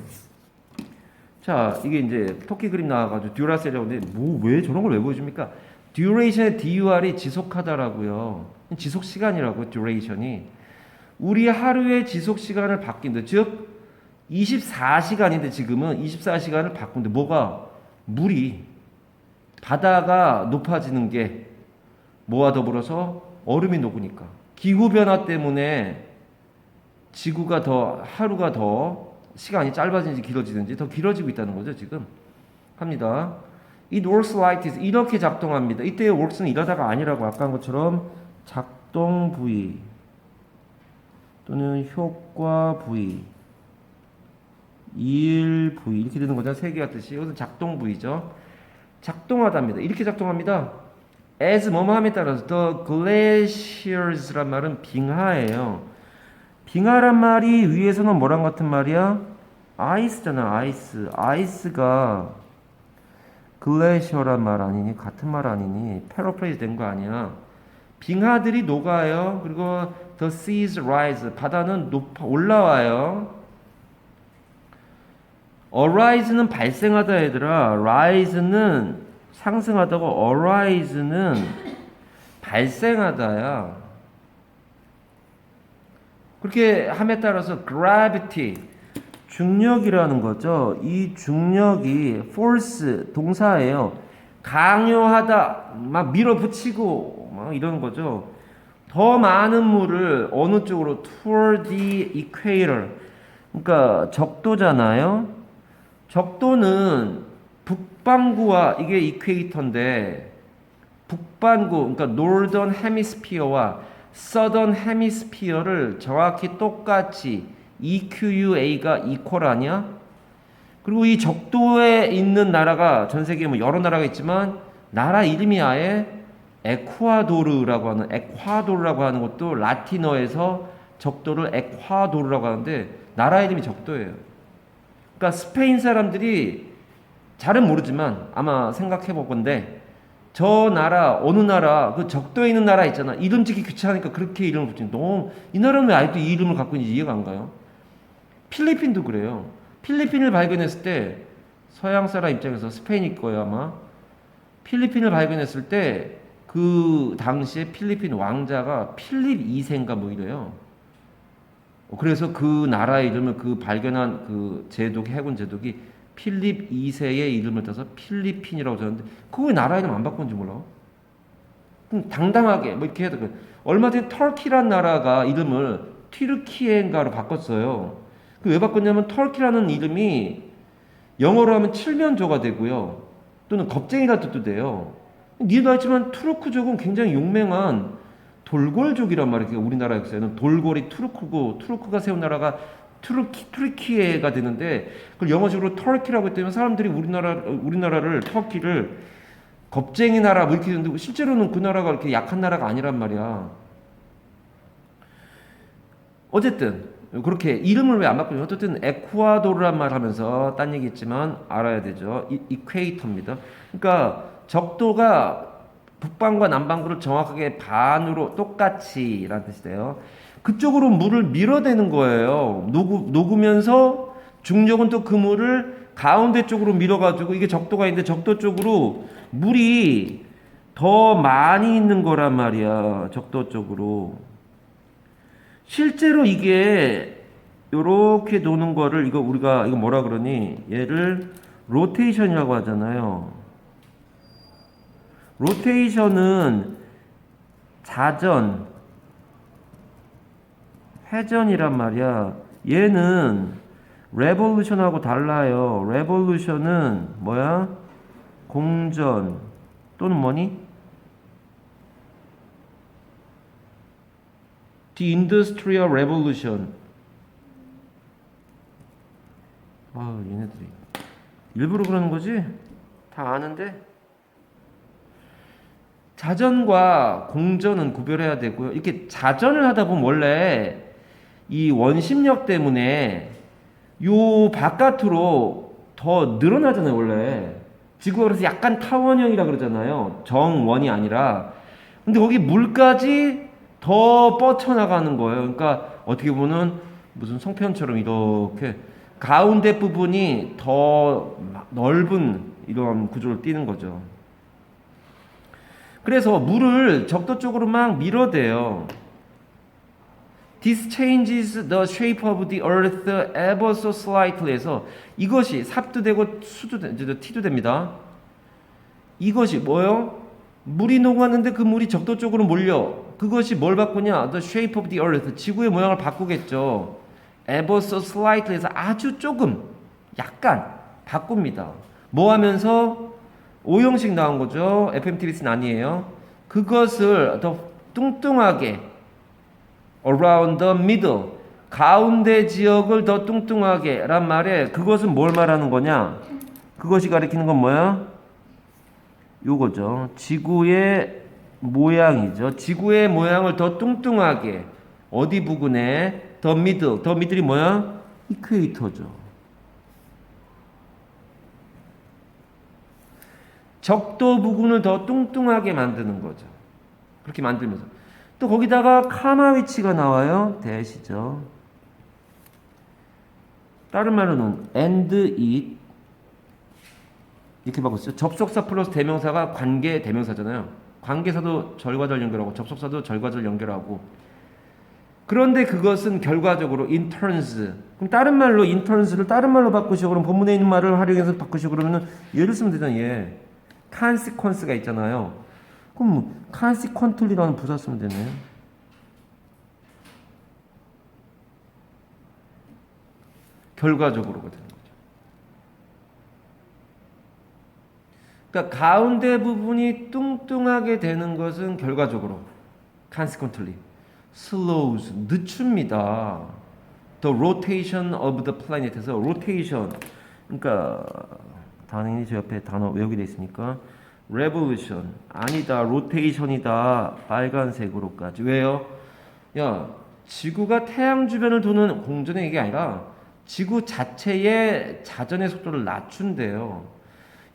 자, 이게 이제 토끼 그림 나와가지고 듀라셀이라고 하는데 뭐 왜 저런 걸 왜 보여줍니까? duration의 dur이 지속하다라고요. 지속 시간이라고 duration이. 우리 하루의 지속 시간을 바뀐다. 즉 24시간인데 지금은 24시간을 바꾼다. 뭐가? 물이 바다가 높아지는 게 뭐와 더불어서 얼음이 녹으니까 기후 변화 때문에 지구가 더 하루가 더 시간이 짧아지는지 길어지는지 더 길어지고 있다는 거죠. 지금 합니다. It works like this. 이렇게 작동합니다. 이때의 works는 이러다가 아니라고 아까 한 것처럼 작동 부위 또는 효과 부위 일 부위 이렇게 되는 거죠. 세 개가 뜻이 이것은 작동 부위죠. 작동하답니다. 이렇게 작동합니다. as 뭐뭐함에 따라서 the glaciers란 말은 빙하예요. 빙하란 말이 위에서는 뭐랑 같은 말이야? 아이스잖아. 아이스. 아이스가 글래시어란 말 아니니? 같은 말 아니니? 패러프레이즈 된 거 아니야? 빙하들이 녹아요. 그리고 the seas rise. 바다는 올라와요. arise는 발생하다 얘들아. rise는 상승하다고 arise는 발생하다야. 그렇게 함에 따라서 gravity 중력이라는 거죠. 이 중력이 force 동사예요. 강요하다 막 밀어붙이고 막 이런 거죠. 더 많은 물을 어느 쪽으로 toward the equator 그러니까 적도잖아요. 적도는 북반구와 이게 이퀘이터인데 북반구 그러니까 northern hemisphere와 southern hemisphere를 정확히 똑같이 EQUA가 이퀄 아니야? 그리고 이 적도에 있는 나라가 전 세계에 뭐 여러 나라가 있지만 나라 이름이 아예 에콰도르라고 하는 것도 라틴어에서 적도를 에콰도르라고 하는데 나라 이름이 적도예요. 그러니까 스페인 사람들이 잘은 모르지만 아마 생각해 볼 건데 저 나라 어느 나라 그 적도에 있는 나라 있잖아. 이름 짓기 귀찮으니까 그렇게 이름을 붙이는 너무 이 나라는 왜 아직도 이 이름을 갖고 있는지 이해가 안 가요. 필리핀도 그래요. 필리핀을 발견했을 때 서양 사람 입장에서 스페인일 거예요 아마. 필리핀을 발견했을 때 그 당시에 필리핀 왕자가 필립 2세인가 뭐 이래요. 그래서 그 나라 이름을 그 발견한 그 제독이 해군 제독이 필립 2세의 이름을 따서 필리핀이라고 적었는데 그거 왜 나라 이름 안 바꾼지 몰라? 그럼 당당하게 뭐 이렇게 해도 얼마 전에 터키란 나라가 이름을 튀르키예인가로 바꿨어요. 그 왜 바꿨냐면 터키라는 이름이 영어로 하면 칠면조가 되고요. 또는 겁쟁이라 뜻도 돼요. 니도 알지만 투르크족은 굉장히 용맹한 돌골족이란 말이에요. 우리나라 역사에는 돌골이 투르크고 투르크가 세운 나라가 투르키예가 되는데 그걸 영어식으로 터키라고 했더니 사람들이 우리나라를 터키를 겁쟁이 나라 뭐 이렇게 되는데 실제로는 그 나라가 이렇게 약한 나라가 아니란 말이야. 어쨌든 그렇게 이름을 왜 안 바꾸냐? 어쨌든 에쿠아도르란 말 하면서 딴 얘기 있지만 알아야 되죠. 이퀘이터입니다. 그러니까 적도가 북반구와 남반구를 정확하게 반으로 똑같이라는 뜻이 돼요. 그쪽으로 물을 밀어대는 거예요. 녹으면서 중력은 또 그 물을 가운데 쪽으로 밀어가지고 이게 적도가 있는데 적도 쪽으로 물이 더 많이 있는 거란 말이야. 적도 쪽으로. 실제로 이게 요렇게 도는 거를 우리가 이거 뭐라 그러니? 얘를 로테이션이라고 하잖아요. 로테이션은 자전, 회전이란 말이야. 얘는 레볼루션하고 달라요. 레볼루션은 뭐야? 공전 또는 뭐니? The Industrial Revolution. 얘네들이 일부러 그러는 거지? 다 아는데? 자전과 공전은 구별해야 되고요. 이렇게 자전을 하다 보면 원래 이 원심력 때문에 요 바깥으로 더 늘어나잖아요, 원래. 지구가 그래서 약간 타원형이라 그러잖아요. 정원이 아니라. 근데 거기 물까지 더 뻗쳐나가는 거예요. 그러니까 어떻게 보면 무슨 송편처럼 이렇게 가운데 부분이 더 넓은 이런 구조를 띠는 거죠. 그래서 물을 적도 쪽으로 막 밀어대요. This changes the shape of the earth ever so slightly 해서 이것이 삽도 되고 티도 됩니다. 이것이 뭐예요? 물이 녹았는데 그 물이 적도 쪽으로 몰려. 그것이 뭘 바꾸냐? The shape of the earth. 지구의 모양을 바꾸겠죠. Ever so slightly 해서 아주 조금, 약간 바꿉니다. 뭐 하면서? O형식 나온 거죠. FMTBC는 아니에요. 그것을 더 뚱뚱하게 around the middle 가운데 지역을 더 뚱뚱하게 란 말에 그것은 뭘 말하는 거냐? 그것이 가리키는 건 뭐야? 요거죠. 지구의 모양이죠. 지구의 모양을 더 뚱뚱하게 어디 부근에 더 미들. 더 미들이 뭐야? 이퀘이터죠. 적도 부근을 더 뚱뚱하게 만드는 거죠. 그렇게 만들면서 또 거기다가 카마 위치가 나와요. 대시죠. 다른 말로는 and it 이렇게 바꿨어요. 접속사 플러스 대명사가 관계 대명사잖아요. 관계사도 절과절 연결하고 접속사도 절과절 연결하고. 그런데 그것은 결과적으로 in turns. 그럼 다른 말로 in turns를 다른 말로 바꾸시고 그럼 본문에 있는 말을 활용해서 바꾸시고 그러면은 예를 쓰면 되잖아요. 예. consequence가 있잖아요. 그럼 consequently라는 부사 쓰면 되네요. 결과적으로가 되는 거죠. 그러니까 가운데 부분이 뚱뚱하게 되는 것은 결과적으로 consequently slows 늦춥니다. The rotation of the planet에서 rotation 그러니까 당연히 제 옆에 단어 외우게 돼 있으니까 revolution 아니다 rotation이다 빨간색으로까지 왜요? 야 지구가 태양 주변을 도는 공전의 얘기 아니라 지구 자체의 자전의 속도를 낮춘대요.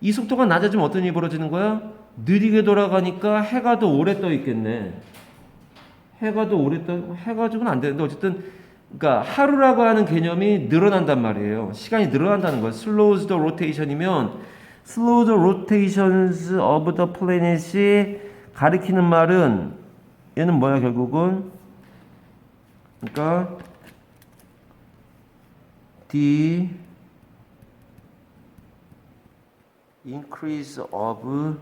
이 속도가 낮아지면 어떤 일이 벌어지는 거야? 느리게 돌아가니까 해가 더 오래 떠 있겠네. 해가 더 오래 떠 해가지고는 안 되는데 어쨌든 그러니까 하루라고 하는 개념이 늘어난단 말이에요. 시간이 늘어난다는 거예요. slows the rotation이면 slow the rotations of the planet이 가리키는 말은 얘는 뭐야 결국은? 그러니까 the increase of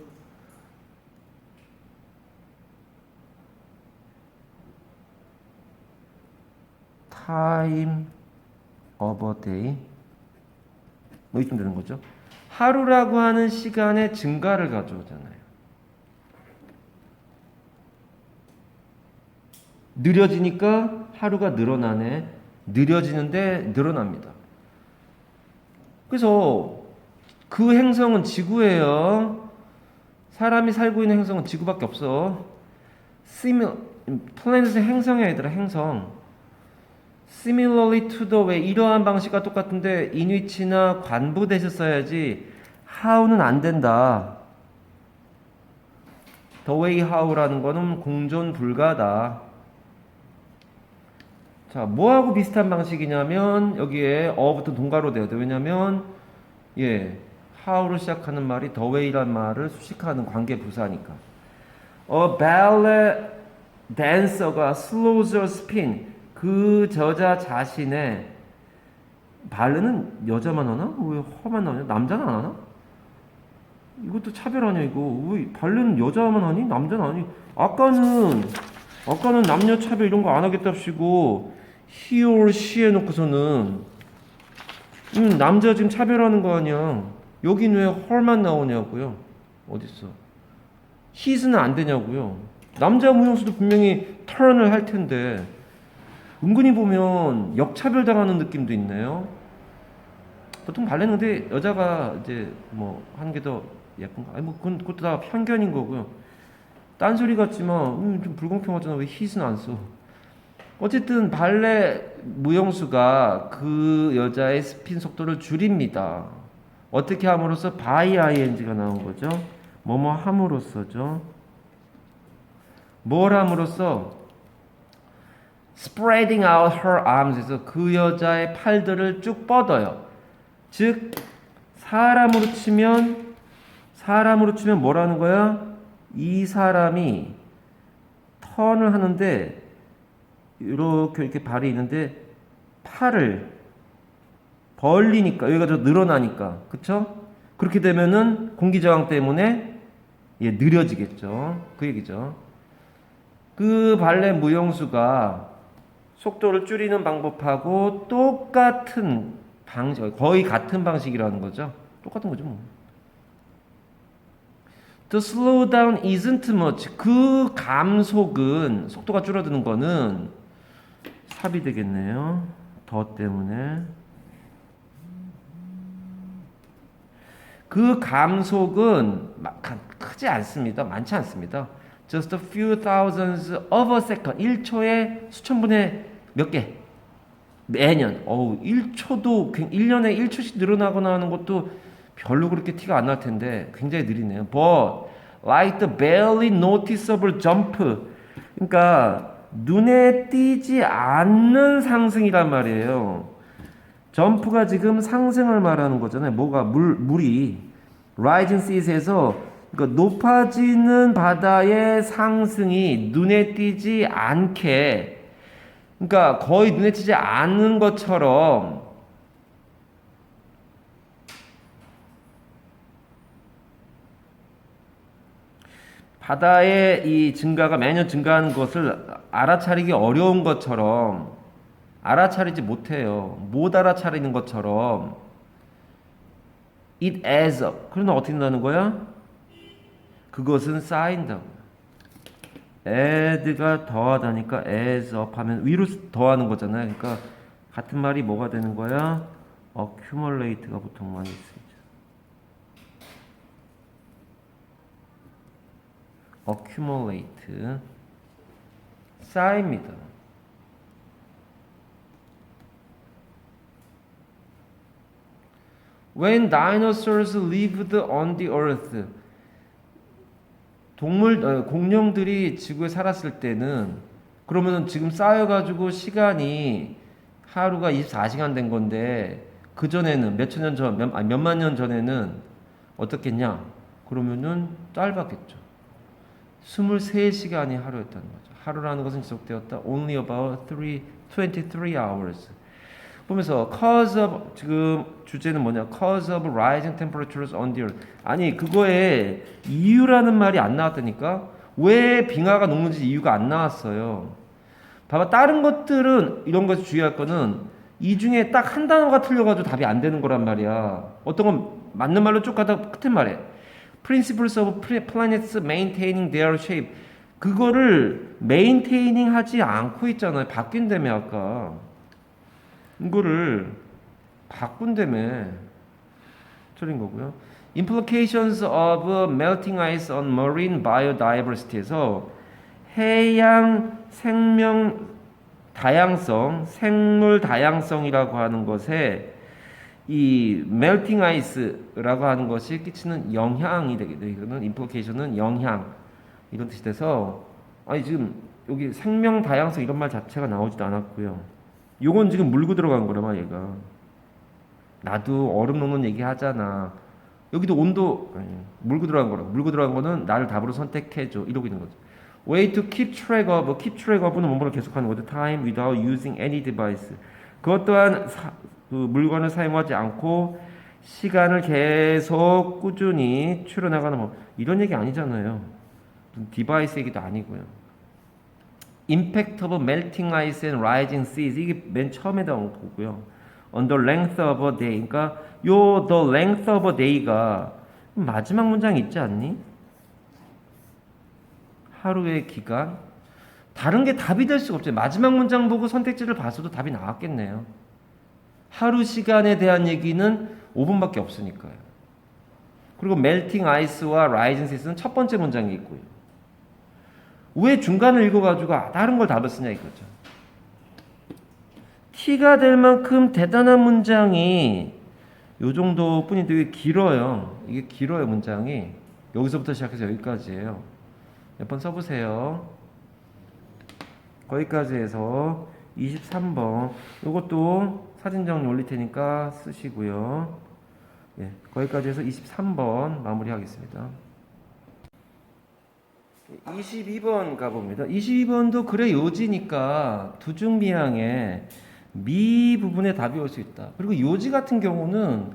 time of a day 뭐 이쯤 되는 거죠. 하루라고 하는 시간의 증가를 가져오잖아요. 느려지니까 하루가 늘어나네. 느려지는데 늘어납니다. 그래서 그 행성은 지구예요. 사람이 살고 있는 행성은 지구밖에 없어. 플래닛의 행성이야 얘들아. 행성. Similarly to the way 이러한 방식과 똑같은데 in which나 관부 대신 써야지 how는 안 된다. The way how라는 거는 공존 불가다. 자, 뭐하고 비슷한 방식이냐면 여기에 어부터 동가로 돼야 돼. 왜냐면 how로 시작하는 말이 the way란 말을 수식하는 관계 부사니까. A ballet dancer가 slows her spin. 그 저자 자신의 발레는 여자만 하나? 왜 허만 나오냐? 남자는 안 하나? 이것도 차별 아니야 이거. 왜 발레는 여자만 하니? 남자는 아니? 아까는 남녀 차별 이런 거 안 하겠답시고 he or she 해놓고서는 남자 지금 차별하는 거 아니야. 여긴 왜 her만 나오냐고요? 어딨어? his는 안 되냐고요? 남자 무용수도 분명히 turn을 할 텐데 은근히 보면 역차별 당하는 느낌도 있네요. 보통 발레는 근데 여자가 이제 뭐 하는 게 더 예쁜가? 아니 뭐 그것도 다 편견인 거고요. 딴소리 같지만 좀 불공평하잖아. 왜 hit은 안 써? 어쨌든 발레 무용수가 그 여자의 스핀 속도를 줄입니다. 어떻게 함으로써 by ing가 나온 거죠? 뭐뭐 함으로써죠. 뭘 함으로써? spreading out her arms에서 그 여자의 팔들을 쭉 뻗어요. 즉 사람으로 치면 뭐라는 거야? 이 사람이 턴을 하는데 이렇게 발이 있는데 팔을 벌리니까 여기가 더 늘어나니까 그쵸? 그렇게 되면은 공기 저항 때문에 느려지겠죠. 그 얘기죠. 그 발레 무용수가 속도를 줄이는 방법하고 똑같은 방식, 거의 같은 방식이라는 거죠. 똑같은 거죠, 뭐. The slowdown isn't much. 그 감속은, 속도가 줄어드는 거는 삽이 되겠네요. 더 때문에. 그 감속은 크지 않습니다. 많지 않습니다. Just a few thousands of a second. 1초에 수천 분의 몇 개? 매년. 1초도 1년에 1초씩 늘어나거나 하는 것도 별로 그렇게 티가 안 날 텐데 굉장히 느리네요. But like the barely noticeable jump. 그러니까 눈에 띄지 않는 상승이란 말이에요. 점프가 지금 상승을 말하는 거잖아요. 뭐가 물이 rising seas에서 그러니까 높아지는 바다의 상승이 눈에 띄지 않게, 그러니까 거의 눈에 띄지 않는 것처럼 바다의 이 증가가 매년 증가하는 것을 알아차리기 어려운 것처럼 알아차리지 못해요. 못 알아차리는 것처럼 it adds up. 그러면 어떻게 된다는 거야? 그것은 쌓인다고. add가 더하다니까 adds up 하면 위로 더하는 거잖아요. 그러니까 같은 말이 뭐가 되는 거야? accumulate가 보통 많이 쓰이죠. accumulate 쌓입니다. When dinosaurs lived on the earth, 공룡들이 지구에 살았을 때는 그러면은 지금 쌓여가지고 시간이 하루가 24시간 된 건데 그 전에는 몇천 년 전, 몇만 년 전에는 어떻겠냐? 그러면은 짧았겠죠. 23시간이 하루였다는 거죠. 하루라는 것은 지속되었다. Only about 23 hours. 보면서 cause of 지금 주제는 뭐냐? cause of rising temperatures on the earth. 아니 그거에 이유라는 말이 안 나왔다니까. 왜 빙하가 녹는지 이유가 안 나왔어요. 봐봐 다른 것들은 이런 것을 주의할 거는 이 중에 딱 한 단어가 틀려가지고 답이 안 되는 거란 말이야. 어떤 건 맞는 말로 쭉 가다가 끝에 말해. Principles of planets maintaining their shape. 그거를 maintaining 하지 않고 있잖아요. 바뀐다며 아까. 이거를 바꾼다며. 틀린 거고요. Implications of melting ice on marine biodiversity에서 해양 생명 다양성, 생물 다양성이라고 하는 것에 이 melting ice라고 하는 것이 끼치는 영향이 되게 돼요. 이거는 implication은 영향 이런 뜻이 돼서 아니 지금 여기 생명 다양성 이런 말 자체가 나오지도 않았고요. 요건 지금 물고 들어간 거라마 얘가. 나도 얼음 녹는 얘기 하잖아. 여기도 온도 물고 들어간 거라고. 물고 들어간 거는 나를 답으로 선택해줘 이러고 있는 거죠. Way to keep track of는 뭐뭐를 계속하는 거죠. Time without using any device. 그것 또한 그 물건을 사용하지 않고 시간을 계속 꾸준히 추려나가는 뭐 이런 얘기 아니잖아요. 디바이스 얘기도 아니고요. Impact of melting ice and rising seas 이게 맨 처음에 나온 거고요. On the length of a day. 그러니까 요 the length of a day가 마지막 문장 있지 않니? 하루의 기간. 다른 게 답이 될 수가 없죠. 마지막 문장 보고 선택지를 봤어도 답이 나왔겠네요. 하루 시간에 대한 얘기는 5분밖에 없으니까요. 그리고 melting ice와 rising seas는 첫 번째 문장이 있고요. 왜 중간을 읽어가지고 다른 걸 답을 쓰냐 이거죠. 티가 될 만큼 대단한 문장이 요 정도 뿐인데 이게 길어요. 이게 길어요 문장이. 여기서부터 시작해서 여기까지예요. 몇 번 써보세요. 거기까지 해서 23번 이것도 사진 정리 올릴 테니까 쓰시고요. 예, 거기까지 해서 23번 마무리하겠습니다. 22번 가봅니다. 22번도 그래 요지니까 두중미항에 미 부분에 답이 올 수 있다. 그리고 요지 같은 경우는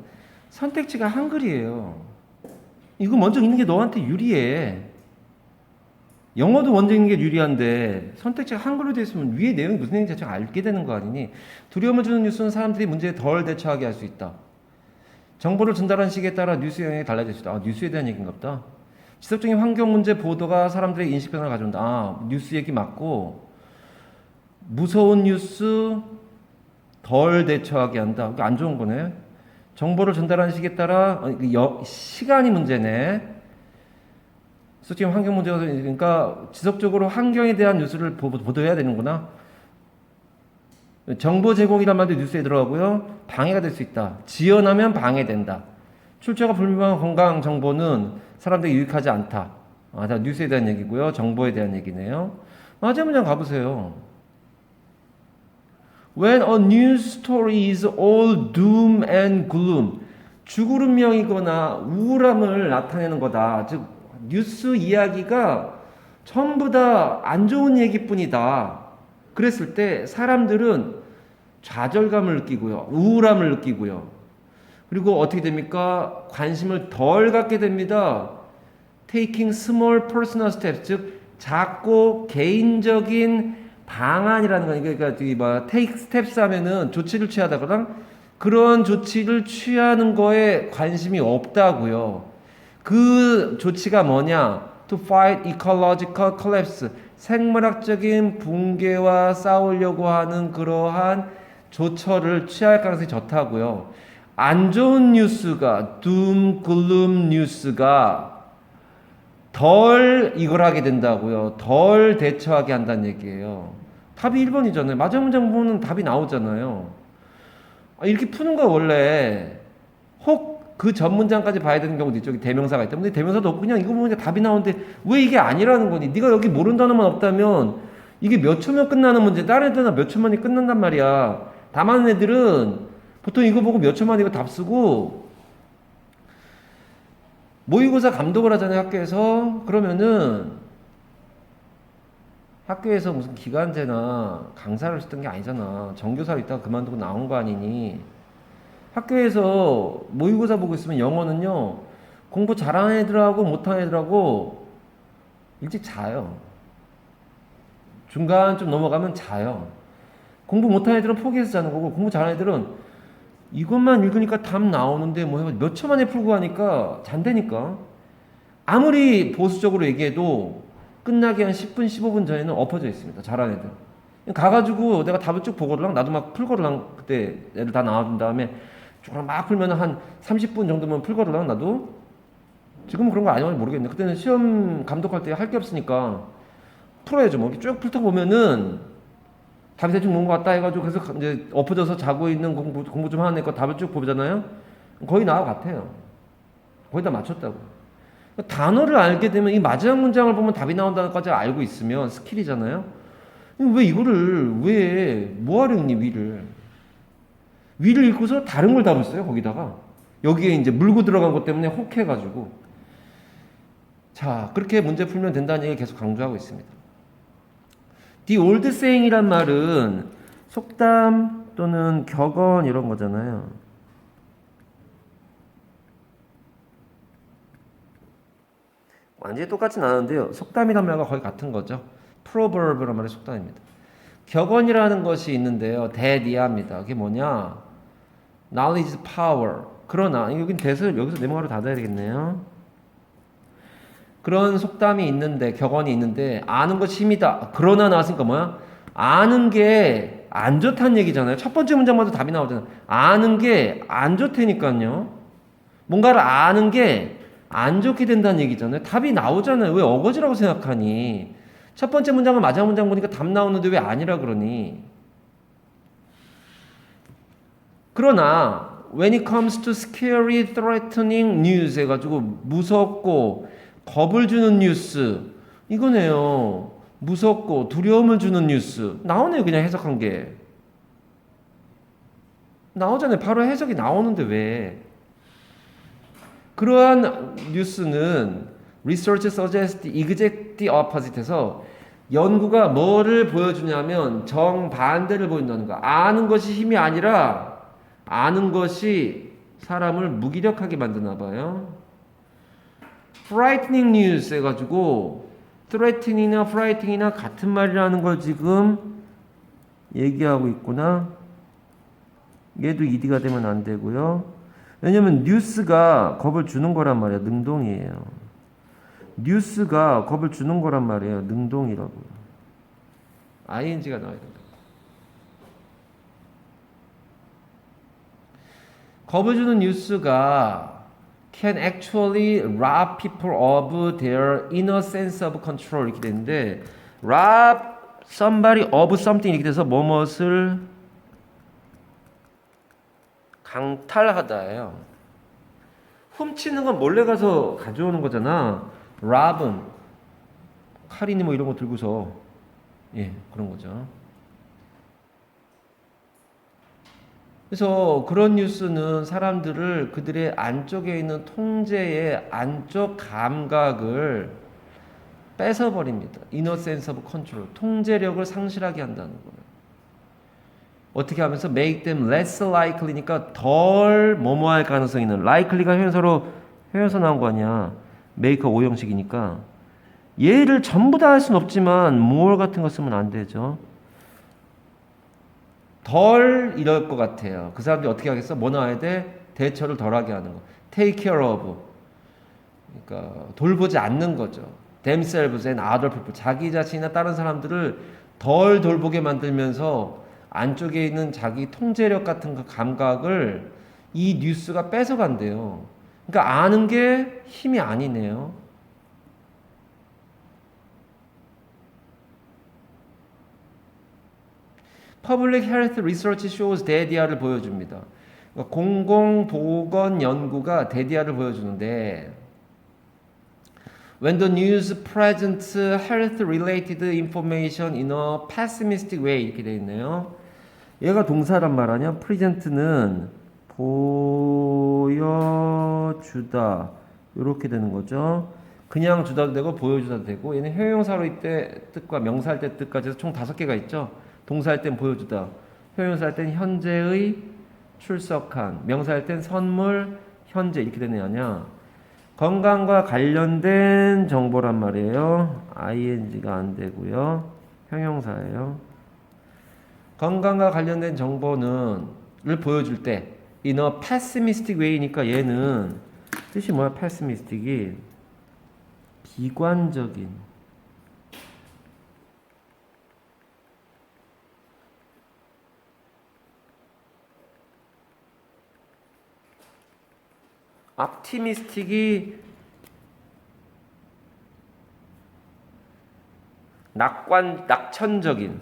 선택지가 한글이에요. 이거 먼저 읽는 게 너한테 유리해. 영어도 먼저 읽는 게 유리한데 선택지가 한글로 되어 있으면 위에 내용이 무슨 내용인지 자체가 알게 되는 거 아니니? 두려움을 주는 뉴스는 사람들이 문제에 덜 대처하게 할 수 있다. 정보를 전달하는 시기에 따라 뉴스 영향이 달라질 수 있다. 아, 뉴스에 대한 얘기인가 보다. 지속적인 환경 문제 보도가 사람들의 인식 변화를 가져온다. 아, 뉴스 얘기 맞고 무서운 뉴스 덜 대처하게 한다. 안 좋은 거네. 정보를 전달하는 시기에 따라 시간이 문제네. 지금 환경 문제가 그러니까 지속적으로 환경에 대한 뉴스를 보도해야 되는구나. 정보 제공이란 말도 뉴스에 들어가고요. 방해가 될 수 있다. 지연하면 방해된다. 출처가 불명확한 건강 정보는 사람들에게 유익하지 않다. 아, 자, 뉴스에 대한 얘기고요. 정보에 대한 얘기네요. 마지막 문장 가보세요. When a news story is all doom and gloom. 죽으름명이거나 우울함을 나타내는 거다. 즉 뉴스 이야기가 전부 다 안 좋은 얘기뿐이다. 그랬을 때 사람들은 좌절감을 느끼고요. 우울함을 느끼고요. 그리고 어떻게 됩니까? 관심을 덜 갖게 됩니다. Taking small personal steps, 즉 작고 개인적인 방안이라는 거. 그러니까 take steps 하면은 조치를 취하다거나 그런 조치를 취하는 거에 관심이 없다고요. 그 조치가 뭐냐? To fight ecological collapse. 생물학적인 붕괴와 싸우려고 하는 그러한 조처를 취할 가능성이 좋다고요. 안 좋은 뉴스가 doom, gloom 뉴스가 덜 이걸 하게 된다고요. 덜 대처하게 한다는 얘기예요. 답이 1번이잖아요. 마지막 문장 보면 답이 나오잖아요. 이렇게 푸는 거 원래 혹 그 전 문장까지 봐야 되는 경우도 있죠. 대명사가 있다. 근데 대명사도 없고 그냥 이거 보면 답이 나오는데 왜 이게 아니라는 거니? 네가 여기 모르는 단어만 없다면 이게 몇 초면 끝나는 문제, 다른 애들은 몇 초만에 끝난단 말이야. 다 많은 애들은 보통 이거 보고 몇 초만 이거 답 쓰고 모의고사 감독을 하잖아요, 학교에서. 그러면은 학교에서 무슨 기간제나 강사를 했던 게 아니잖아. 정교사로 있다가 그만두고 나온 거 아니니. 학교에서 모의고사 보고 있으면 영어는요, 공부 잘하는 애들하고 못하는 애들하고 일찍 자요. 중간 좀 넘어가면 자요. 공부 못하는 애들은 포기해서 자는 거고, 공부 잘하는 애들은 이것만 읽으니까 답 나오는데 뭐 몇 초 만에 풀고 하니까 잔다니까. 아무리 보수적으로 얘기해도 끝나기 한 10분, 15분 전에는 엎어져 있습니다. 잘하는 애들. 가가지고 내가 답을 쭉 보거든. 나도 막 풀거든. 그때 애들 다 나와준 다음에 쭉 막 풀면 한 30분 정도면 풀거든. 나도. 지금은 그런 거 아니면 모르겠네. 그때는 시험 감독할 때 할 게 없으니까 풀어야죠. 뭐 쭉 풀다 보면은 답이 대충 뭔 것 같다 해가지고 그래서 이제 엎어져서 자고 있는 공부 좀 하는 애거 답을 쭉 보잖아요. 거의 나와 같아요. 거의 다 맞췄다고. 단어를 알게 되면 이 마지막 문장을 보면 답이 나온다는 것까지 알고 있으면 스킬이잖아요. 왜 이거를 왜 뭐하려 했니 위를 읽고서 다른 걸 답을 써요 거기다가. 여기에 이제 물고 들어간 것 때문에 혹해가지고. 자, 그렇게 문제 풀면 된다는 얘기를 계속 강조하고 있습니다. The old saying이란 말은 속담 또는 격언 이런 거잖아요. 완전히 똑같진 않은데요. 속담이란 말과 거의 같은 거죠. proverb란 말의 속담입니다. 격언이라는 것이 있는데요. 대니아입니다. 그게 뭐냐? knowledge is power. 그러나 여긴 대을 여기서 네모가로 닫아야 되겠네요. 그런 속담이 있는데 격언이 있는데 아는 것이 힘이다. 그러나 나왔으니까 뭐야? 아는 게 안 좋다는 얘기잖아요. 첫 번째 문장마다 답이 나오잖아요. 아는 게 안 좋다니까요. 뭔가를 아는 게 안 좋게 된다는 얘기잖아요. 답이 나오잖아요. 왜 어거지라고 생각하니? 첫 번째 문장과 마지막 문장 보니까 답 나오는데 왜 아니라 그러니? 그러나 when it comes to scary, threatening news 해가지고 무섭고 겁을 주는 뉴스 이거네요. 무섭고 두려움을 주는 뉴스 나오네요. 그냥 해석한 게 나오잖아요. 바로 해석이 나오는데 왜? 그러한 뉴스는 research suggests exact the opposite에서 연구가 뭐를 보여주냐면 정반대를 보인다는 거. 아는 것이 힘이 아니라 아는 것이 사람을 무기력하게 만드나 봐요. frightening news 해가지고 threatening이나 frightening이나 같은 말이라는 걸 지금 얘기하고 있구나. 얘도 ed가 되면 안 되고요. 왜냐면 뉴스가 겁을 주는 거란 말이에요. 능동이에요. 뉴스가 겁을 주는 거란 말이에요. 능동이라고요. ing가 나와야 된다. 겁을 주는 뉴스가 can actually rob people of their inner sense of control 이렇게 되는데 rob somebody of something 이렇게 돼서 뭐뭇을 강탈하다예요. 훔치는 건 몰래 가서 가져오는 거잖아. rob은 칼이니 뭐 이런 거 들고서 그런 거죠. 그래서 그런 뉴스는 사람들을 그들의 안쪽에 있는 통제의 안쪽 감각을 뺏어버립니다. inner sense of control. 통제력을 상실하게 한다는 거예요. 어떻게 하면서 make them less likely니까 덜 뭐뭐할 가능성이 있는 likely가 회연서 나온 거 아니야. make 오형식이니까 얘를 전부 다 할 수는 없지만 more 같은 거 쓰면 안 되죠. 덜 이럴 것 같아요. 그 사람들이 어떻게 하겠어? 뭐 나와야 돼? 대처를 덜하게 하는 거. take care of. 그러니까 돌보지 않는 거죠. themselves and other people. 자기 자신이나 다른 사람들을 덜 돌보게 만들면서 안쪽에 있는 자기 통제력 같은 그 감각을 이 뉴스가 뺏어간대요. 그러니까 아는 게 힘이 아니네요. Public Health Research shows 데디아를 보여줍니다. 그러니까 공공보건 연구가 데디아를 보여주는데 When the news presents health-related information in a pessimistic way 이렇게 되어 있네요. 얘가 동사란 말 아니야? 프레젠트는 보여주다 이렇게 되는 거죠. 그냥 주다도 되고 보여주다도 되고, 얘는 형용사로 이때 뜻과 명사할 때 뜻까지 해서 총 5개가 있죠. 동사할 땐 보여주다, 형용사할 땐 현재의 출석한, 명사할 땐 선물 현재 이렇게 되는 애 아니야. 건강과 관련된 정보란 말이에요. ing가 안 되고요. 형용사예요. 건강과 관련된 정보는 를 보여줄 때 in a pessimistic way니까 얘는 뜻이 뭐야? pessimistic이 비관적인, optimistic이 낙천적인,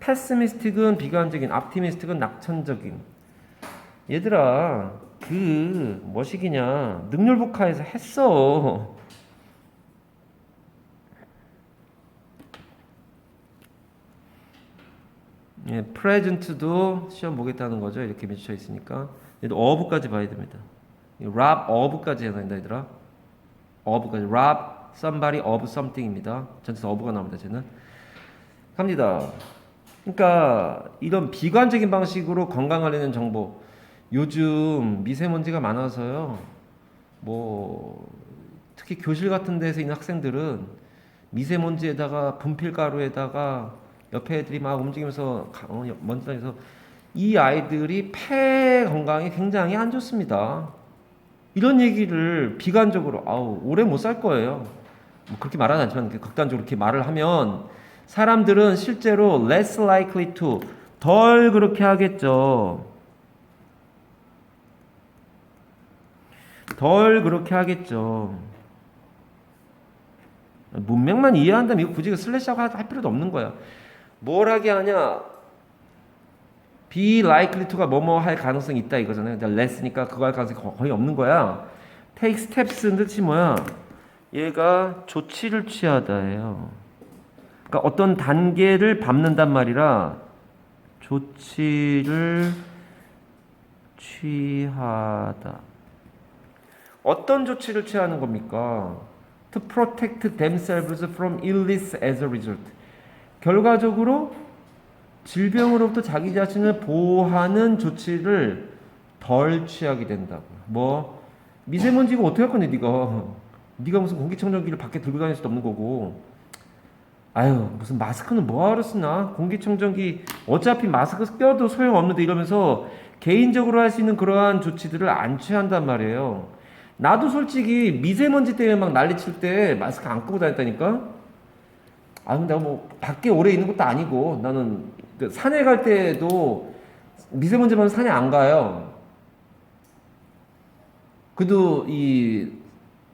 pessimistic은 비관적인, optimistic은 낙천적인. 얘들아, 그 뭐시기냐, 능률복화에서 했어. 예, present도 시험 보겠다는 거죠. 이렇게 미쳐 있으니까. 얘도 어부까지 봐야 됩니다. rob 어부까지 해야 된다, 얘들아. 어부까지. rob somebody of something입니다. 전체에서 어부가 나옵니다. 쟤는. 갑니다. 그러니까 이런 비관적인 방식으로 건강 관련된 정보. 요즘 미세먼지가 많아서요. 뭐 특히 교실 같은 데서 있는 학생들은 미세먼지에다가 분필가루에다가 옆에 애들이 막 움직이면서 먼지 다니면서 이 아이들이 폐 건강이 굉장히 안 좋습니다. 이런 얘기를 비관적으로 오래 못 살 거예요. 뭐 그렇게 말하지 않지만 극단적으로 이렇게 말을 하면 사람들은 실제로 less likely to 덜 그렇게 하겠죠. 덜 그렇게 하겠죠. 문맥만 이해한다면 이거 굳이 슬래시하고 할 필요도 없는 거야. 뭘 하게 하냐? be likely to가 뭐뭐 할 가능성이 있다 이거잖아요. less니까 그거 할 가능성이 거의 없는 거야. take steps 뜻이 뭐야? 얘가 조치를 취하다예요. 그러니까 어떤 단계를 밟는단 말이라 조치를 취하다. 어떤 조치를 취하는 겁니까? To protect themselves from illness as a result. 결과적으로 질병으로부터 자기 자신을 보호하는 조치를 덜 취하게 된다고. 뭐 미세먼지가 어떻게 할 건데 네가 무슨 공기청정기를 밖에 들고 다닐 수도 없는 거고. 아유 무슨 마스크는 뭐하러 쓰나? 공기청정기 어차피 마스크 껴도 소용없는데 이러면서 개인적으로 할 수 있는 그러한 조치들을 안 취한단 말이에요. 나도 솔직히 미세먼지 때문에 막 난리칠 때 마스크 안 끄고 다녔다니까. 내가 뭐 밖에 오래 있는 것도 아니고 나는 산에 갈 때도 미세먼지만 산에 안 가요. 그래도 이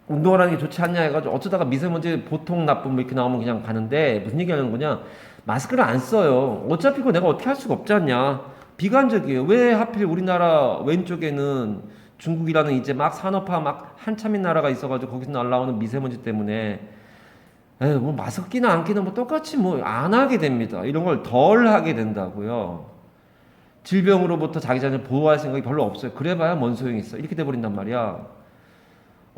운동을 하는 게 좋지 않냐 해가지고 어쩌다가 미세먼지 보통 나쁨 뭐 이렇게 나오면 그냥 가는데 무슨 얘기 하는 거냐? 마스크를 안 써요. 어차피 그거 내가 어떻게 할 수가 없지 않냐? 비관적이에요. 왜 하필 우리나라 왼쪽에는 중국이라는 이제 막 산업화 막 한참인 나라가 있어가지고 거기서 날라오는 미세먼지 때문에 뭐 마스크 끼나 안 끼나 뭐 똑같이 뭐 안 하게 됩니다. 이런 걸 덜 하게 된다고요. 질병으로부터 자기 자신을 보호할 생각이 별로 없어요. 그래봐야 뭔 소용이 있어. 이렇게 돼버린단 말이야.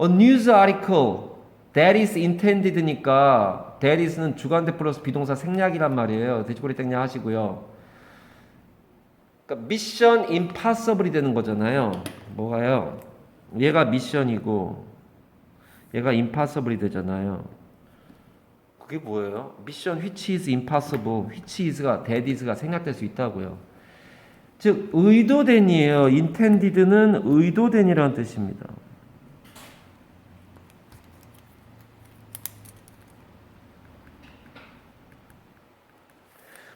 A news article that is intended니까 that is는 주관대 플러스 비동사 생략이란 말이에요. 돼지꼬리 땡냐 하시고요. 그러니까 미션 impossible이 되는 거잖아요. 뭐가요? 얘가 미션이고 얘가 impossible이 되잖아요. 그게 뭐예요? 미션 which is impossible, which is가 that is가 생략될 수 있다고요. 즉 의도된이에요. intended는 의도된이라는 뜻입니다.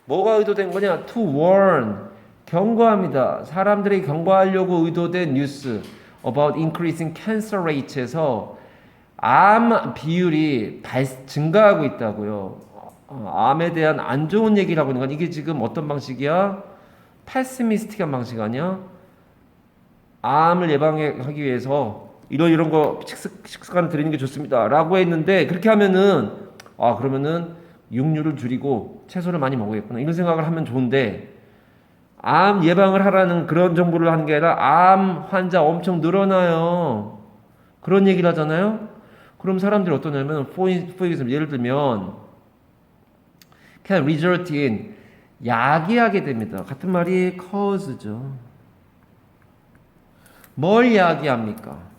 뭐가 의도된 거냐? To warn, 경고합니다. 사람들이 경고하려고 의도된 뉴스 about increasing cancer rates에서 암 비율이 증가하고 있다고요. 암에 대한 안 좋은 얘기를 하고 있는 건 이게 지금 어떤 방식이야? 패시미스틱한 방식 아니야? 암을 예방하기 위해서 이런 거 식습관 들이는 게 좋습니다 라고 했는데 그렇게 하면은 그러면은 육류를 줄이고 채소를 많이 먹어야겠구나 이런 생각을 하면 좋은데 암 예방을 하라는 그런 정보를 하는 게 아니라 암 환자 엄청 늘어나요. 그런 얘기를 하잖아요. 그럼 사람들이 어떠냐면 for example, 예를 들면 can result in 야기하게 됩니다. 같은 말이 cause죠. 뭘 야기합니까?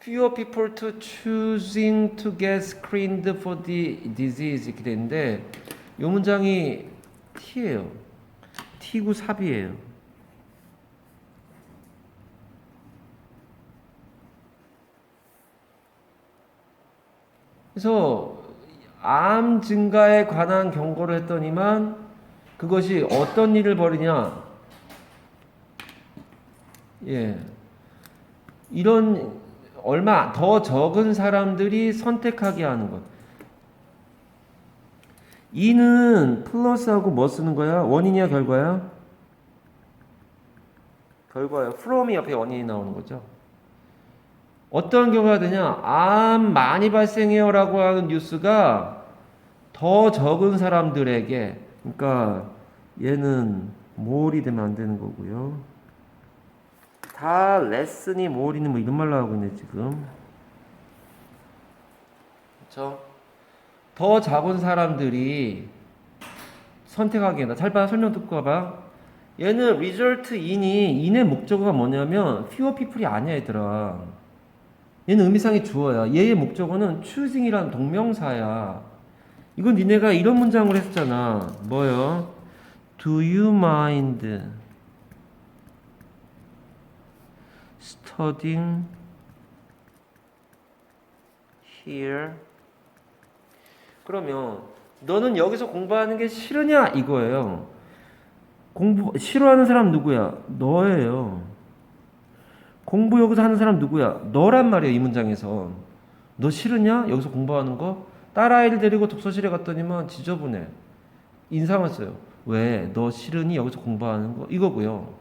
Fewer people to choosing to get screened for the disease 이렇게 되는데 이 문장이 T예요. T구 삽이에요. 그래서 암 증가에 관한 경고를 했더니만 그것이 어떤 일을 벌이냐? 예. 이런 얼마 더 적은 사람들이 선택하게 하는 것. 이는 플러스하고 뭐 쓰는 거야? 원인이야, 결과야? 결과야. from이 옆에 원인이 나오는 거죠. 어떤 경우가 되냐? 암 많이 발생해요라고 하는 뉴스가 더 적은 사람들에게, 그러니까 얘는 몰이 되면 안 되는 거고요. 다 레슨이 몰이는 뭐 이런 말 나오고 있네 지금. 그렇죠? 더 작은 사람들이 선택하게 된다. 잘 봐, 설명 듣고 봐. 얘는 result in의 목적어가 뭐냐면 fewer people이 아니야 얘들아. 얘는 의미상의 주어야. 얘의 목적어는 choosing이라는 동명사야. 이건 니네가 이런 문장을 했잖아. 뭐요? Do you mind studying here? 그러면 너는 여기서 공부하는 게 싫으냐 이거예요. 공부 싫어하는 사람 누구야? 너예요. 공부 여기서 하는 사람 누구야? 너란 말이야. 이 문장에서 너 싫으냐? 여기서 공부하는 거? 딸아이를 데리고 독서실에 갔더니만 지저분해. 인상을 써요. 왜? 너 싫으니? 여기서 공부하는 거? 이거고요.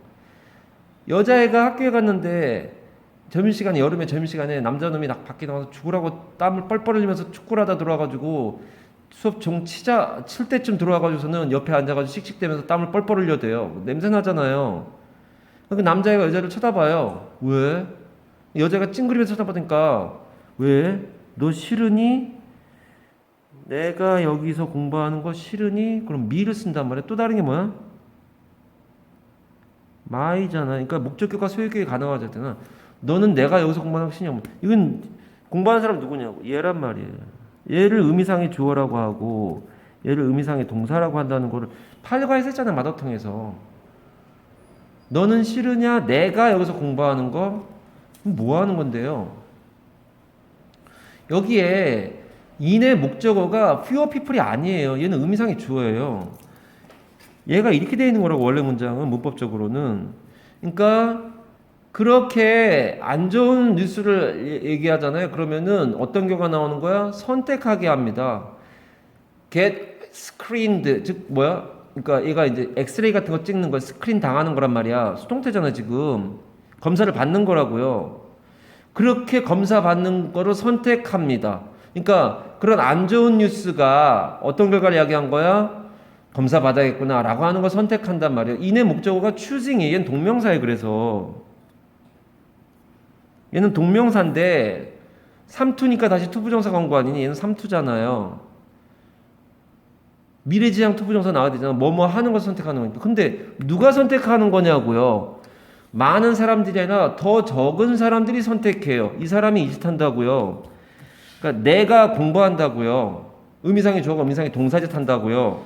여자애가 학교에 갔는데 점심시간에, 여름에 점심시간에 남자놈이 밖에 나와서 죽으라고 땀을 뻘뻘 흘리면서 축구를 하다 들어와가지고 수업 종 칠 때쯤 들어와가지고서는 옆에 앉아가지고 씩씩대면서 땀을 뻘뻘 흘려대요. 냄새 나잖아요. 그 남자애가 여자를 쳐다봐요. 왜? 여자가 찡그리면서 쳐다보니까 왜? 너 싫으니? 내가 여기서 공부하는 거 싫으니? 그럼 me를 쓴단 말이야. 또 다른 게 뭐야? my잖아. 그러니까 목적격과 소유격이 가능하잖아. 너는 내가 여기서 공부하는 거 싫냐고. 이건 공부하는 사람 누구냐고. 얘란 말이에요. 얘를 의미상의 주어라고 하고 얘를 의미상의 동사라고 한다는 거를 8과에서 했잖아. 마더텅에서. 너는 싫으냐? 내가 여기서 공부하는 거? 뭐 하는 건데요? 여기에 in의 목적어가 fewer people이 아니에요. 얘는 의미상의 주어예요. 얘가 이렇게 되어 있는 거라고 원래 문장은 문법적으로는. 그러니까 그렇게 안 좋은 뉴스를 얘기하잖아요. 그러면은 어떤 경우가 나오는 거야? 선택하게 합니다. get screened 즉 뭐야? 그러니까 얘가 이제 엑스레이 같은 거 찍는 거 스크린 당하는 거란 말이야. 수동태잖아 지금. 검사를 받는 거라고요. 그렇게 검사 받는 거를 선택합니다. 그러니까 그런 안 좋은 뉴스가 어떤 결과를 이야기한 거야? 검사 받아야겠구나 라고 하는 걸 선택한단 말이에요. 인의 목적어가 choosing이 얘는 동명사예요. 그래서 얘는 동명사인데 삼투니까 다시 투부정사 간 거 아니니? 얘는 삼투잖아요. 미래지향 투부정사 나와야 되잖아. 뭐뭐 하는 걸 선택하는 거니까. 근데 누가 선택하는 거냐고요. 많은 사람들이 아니라 더 적은 사람들이 선택해요. 이 사람이 이 짓 한다고요. 그러니까 내가 공부한다고요. 의미상의 주어가 의미상의 동사짓 한다고요.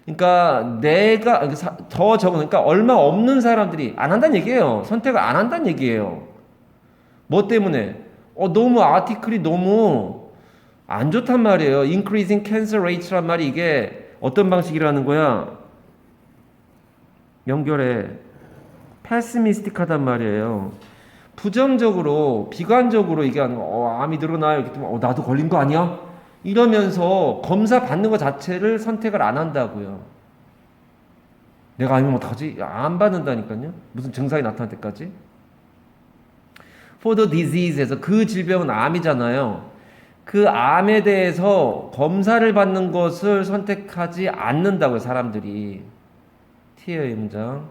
그러니까 내가 더 적은, 그러니까 얼마 없는 사람들이 안 한다는 얘기예요. 선택을 안 한다는 얘기예요. 뭐 때문에? 너무 아티클이 너무 안 좋단 말이에요. Increasing cancer rates란 말이 이게 어떤 방식이라는 거야? 연결해. pessimistic하단 말이에요. 부정적으로, 비관적으로 얘기하는 거. 암이 늘어나요. 이렇게 되면 나도 걸린 거 아니야? 이러면서 검사 받는 것 자체를 선택을 안 한다고요. 내가 아니면 어떡하지? 안 받는다니까요. 무슨 증상이 나타날 때까지. For the disease에서 그 질병은 암이잖아요. 그 암에 대해서 검사를 받는 것을 선택하지 않는다고요, 사람들이. T의 문장.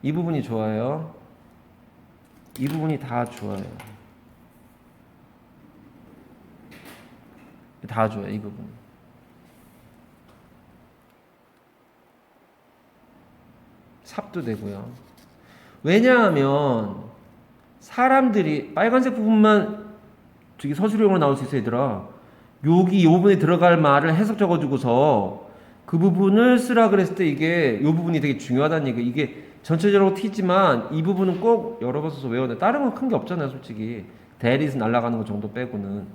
이 부분이 좋아요. 이 부분이 다 좋아요. 다 좋아요. 이 부분. 삽도 되고요. 왜냐하면 사람들이 빨간색 부분만 저기 서술형으로 나올 수 있어 얘들아. 여기 이 부분에 들어갈 말을 해석 적어주고서 그 부분을 쓰라 그랬을 때 이게 이 부분이 되게 중요하다는 얘기. 이게 전체적으로 튀지만 이 부분은 꼭 여러 번 써서 외워야 돼. 다른 건 큰 게 없잖아요, 솔직히. 대리스 날아가는 거 정도 빼고는.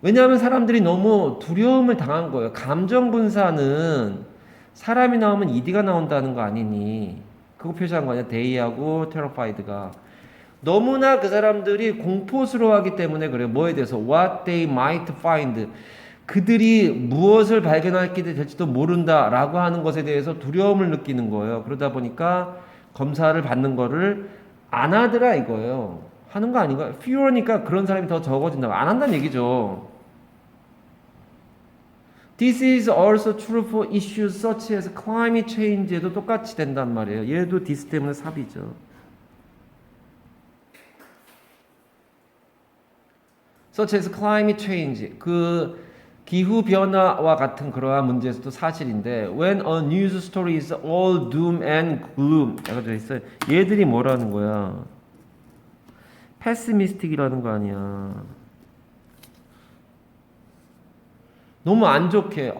왜냐하면 사람들이 너무 두려움을 당한 거예요. 감정 분사는 사람이 나오면 ED가 나온다는 거 아니니. 그거 표시한 거 아니야? 데이하고 terrified가. 너무나 그 사람들이 공포스러워하기 때문에 그래요. 뭐에 대해서? What they might find. 그들이 무엇을 발견하게 될지도 모른다라고 하는 것에 대해서 두려움을 느끼는 거예요. 그러다 보니까 검사를 받는 거를 안 하더라 이거예요. 하는 거 아닌가? fear니까 그런 사람이 더 적어진다고. 안 한다는 얘기죠. This is also true for issues such as climate change에도 똑같이 된단 말이에요. 얘도 this 때문에 삽이죠. such as climate change. 그 기후 변화와 같은 그러한 문제에서도 사실인데 when a news story is all doom and gloom 라고 되어 있어요. 얘들이 뭐라는 거야? pessimistic이라는 거 아니야. 너무 안 좋게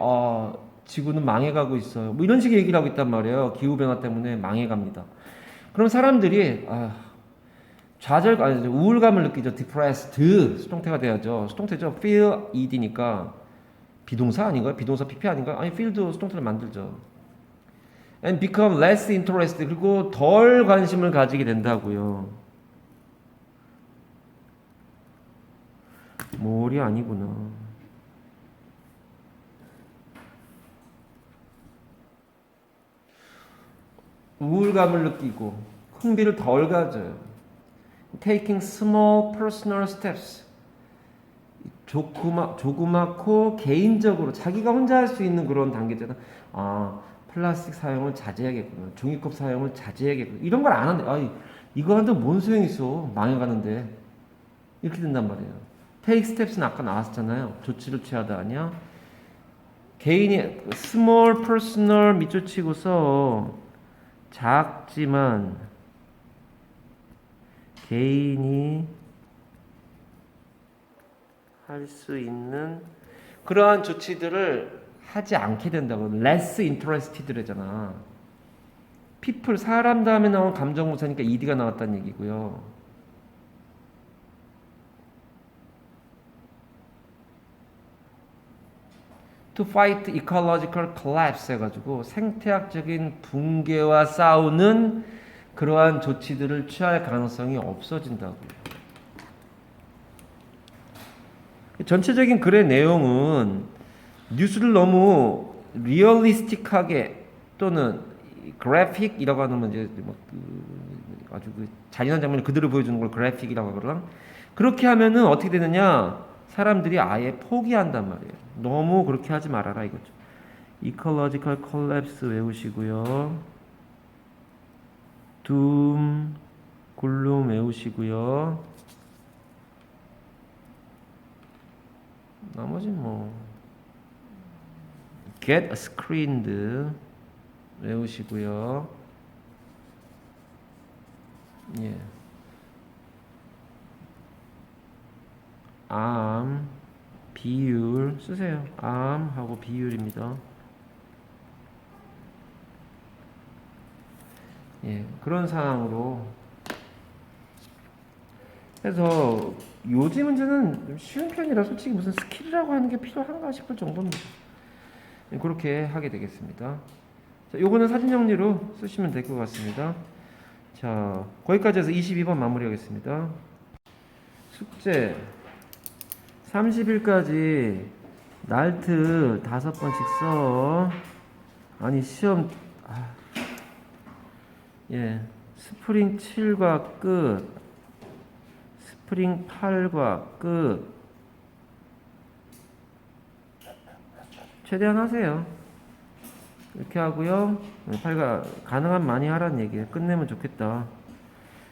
지구는 망해가고 있어요. 뭐 이런 식의 얘기를 하고 있단 말이에요. 기후 변화 때문에 망해갑니다. 그럼 사람들이 우울감을 느끼죠. depressed 수동태가 돼야죠. 수동태죠. feel ed니까 비동사 아닌가요? 비동사 PP 아닌가요? 아니 feel도 수동태를 만들죠. and become less interested 그리고 덜 관심을 가지게 된다고요. 몰이 아니구나. 우울감을 느끼고 흥미를 덜 가져요. taking small personal steps 조그맣고 개인적으로 자기가 혼자 할 수 있는 그런 단계잖아. 플라스틱 사용을 자제해야겠구나. 종이컵 사용을 자제해야겠구나. 이런 걸 안 하는데 이거 하는데 뭔 소용이 있어. 망해가는데. 이렇게 된단 말이에요. take steps는 아까 나왔잖아요. 조치를 취하다 아니야? 개인이 small personal 밑줄 치고서 작지만 개인이 할 수 있는 그러한 조치들을 하지 않게 된다고. less interested래잖아. people 사람 다음에 나온 감정무사니까 ed가 나왔다는 얘기고요. to fight ecological collapse 해가지고 생태학적인 붕괴와 싸우는 그러한 조치들을 취할 가능성이 없어진다고요. 전체적인 글의 내용은 뉴스를 너무 리얼리스틱하게 또는 그래픽이라고 하는 이제 아주 잔인한 장면을 그대로 보여주는 걸 그래픽이라고 하거든. 그렇게 하면은 어떻게 되느냐? 사람들이 아예 포기한단 말이에요. 너무 그렇게 하지 말아라 이거죠. Ecological collapse 외우시고요. doom, gloom 외우시고요. 나머지 get screened 외우시고요. 예. 비율 쓰세요. 하고 비율입니다. 예, 그런 상황으로 그래서 요즘 문제는 좀 쉬운 편이라 솔직히 무슨 스킬이라고 하는 게 필요한가 싶을 정도입니다. 예, 그렇게 하게 되겠습니다. 자, 요거는 사진 정리로 쓰시면 될 것 같습니다. 자, 거기까지 해서 22번 마무리하겠습니다. 숙제 30일까지 날트 5번씩 써. 아니 시험 스프링 7과 끝, 스프링 8과 끝. 최대한 하세요. 이렇게 하고요. 8가 가능한 많이 하라는 얘기예요. 끝내면 좋겠다.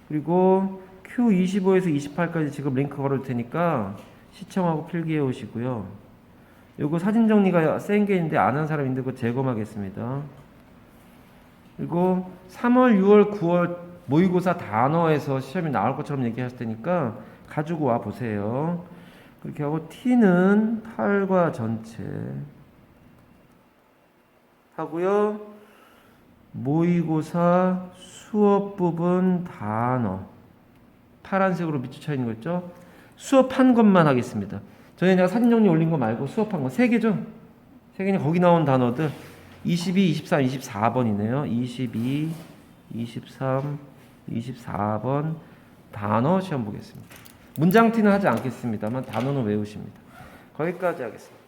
그리고 Q25에서 28까지 지금 링크 걸을 테니까 시청하고 필기해 오시고요. 요거 사진 정리가 센 게 있는데 안 한 사람 있는데 그거 재검하겠습니다. 그리고 3월, 6월, 9월 모의고사 단어에서 시험이 나올 것처럼 얘기하실 테니까 가지고 와 보세요. 그렇게 하고 T는 8과 전체 하고요. 모의고사 수업 부분 단어 파란색으로 밑줄 쳐 있는 거 있죠? 수업한 것만 하겠습니다. 전에 내가 사진 정리 올린 거 말고 수업한 거 3개죠? 3개는 거기 나온 단어들 22, 23, 24번이네요. 22, 23, 24번 단어 시험 보겠습니다. 문장 T는 하지 않겠습니다만 단어는 외우십니다. 거기까지 하겠습니다.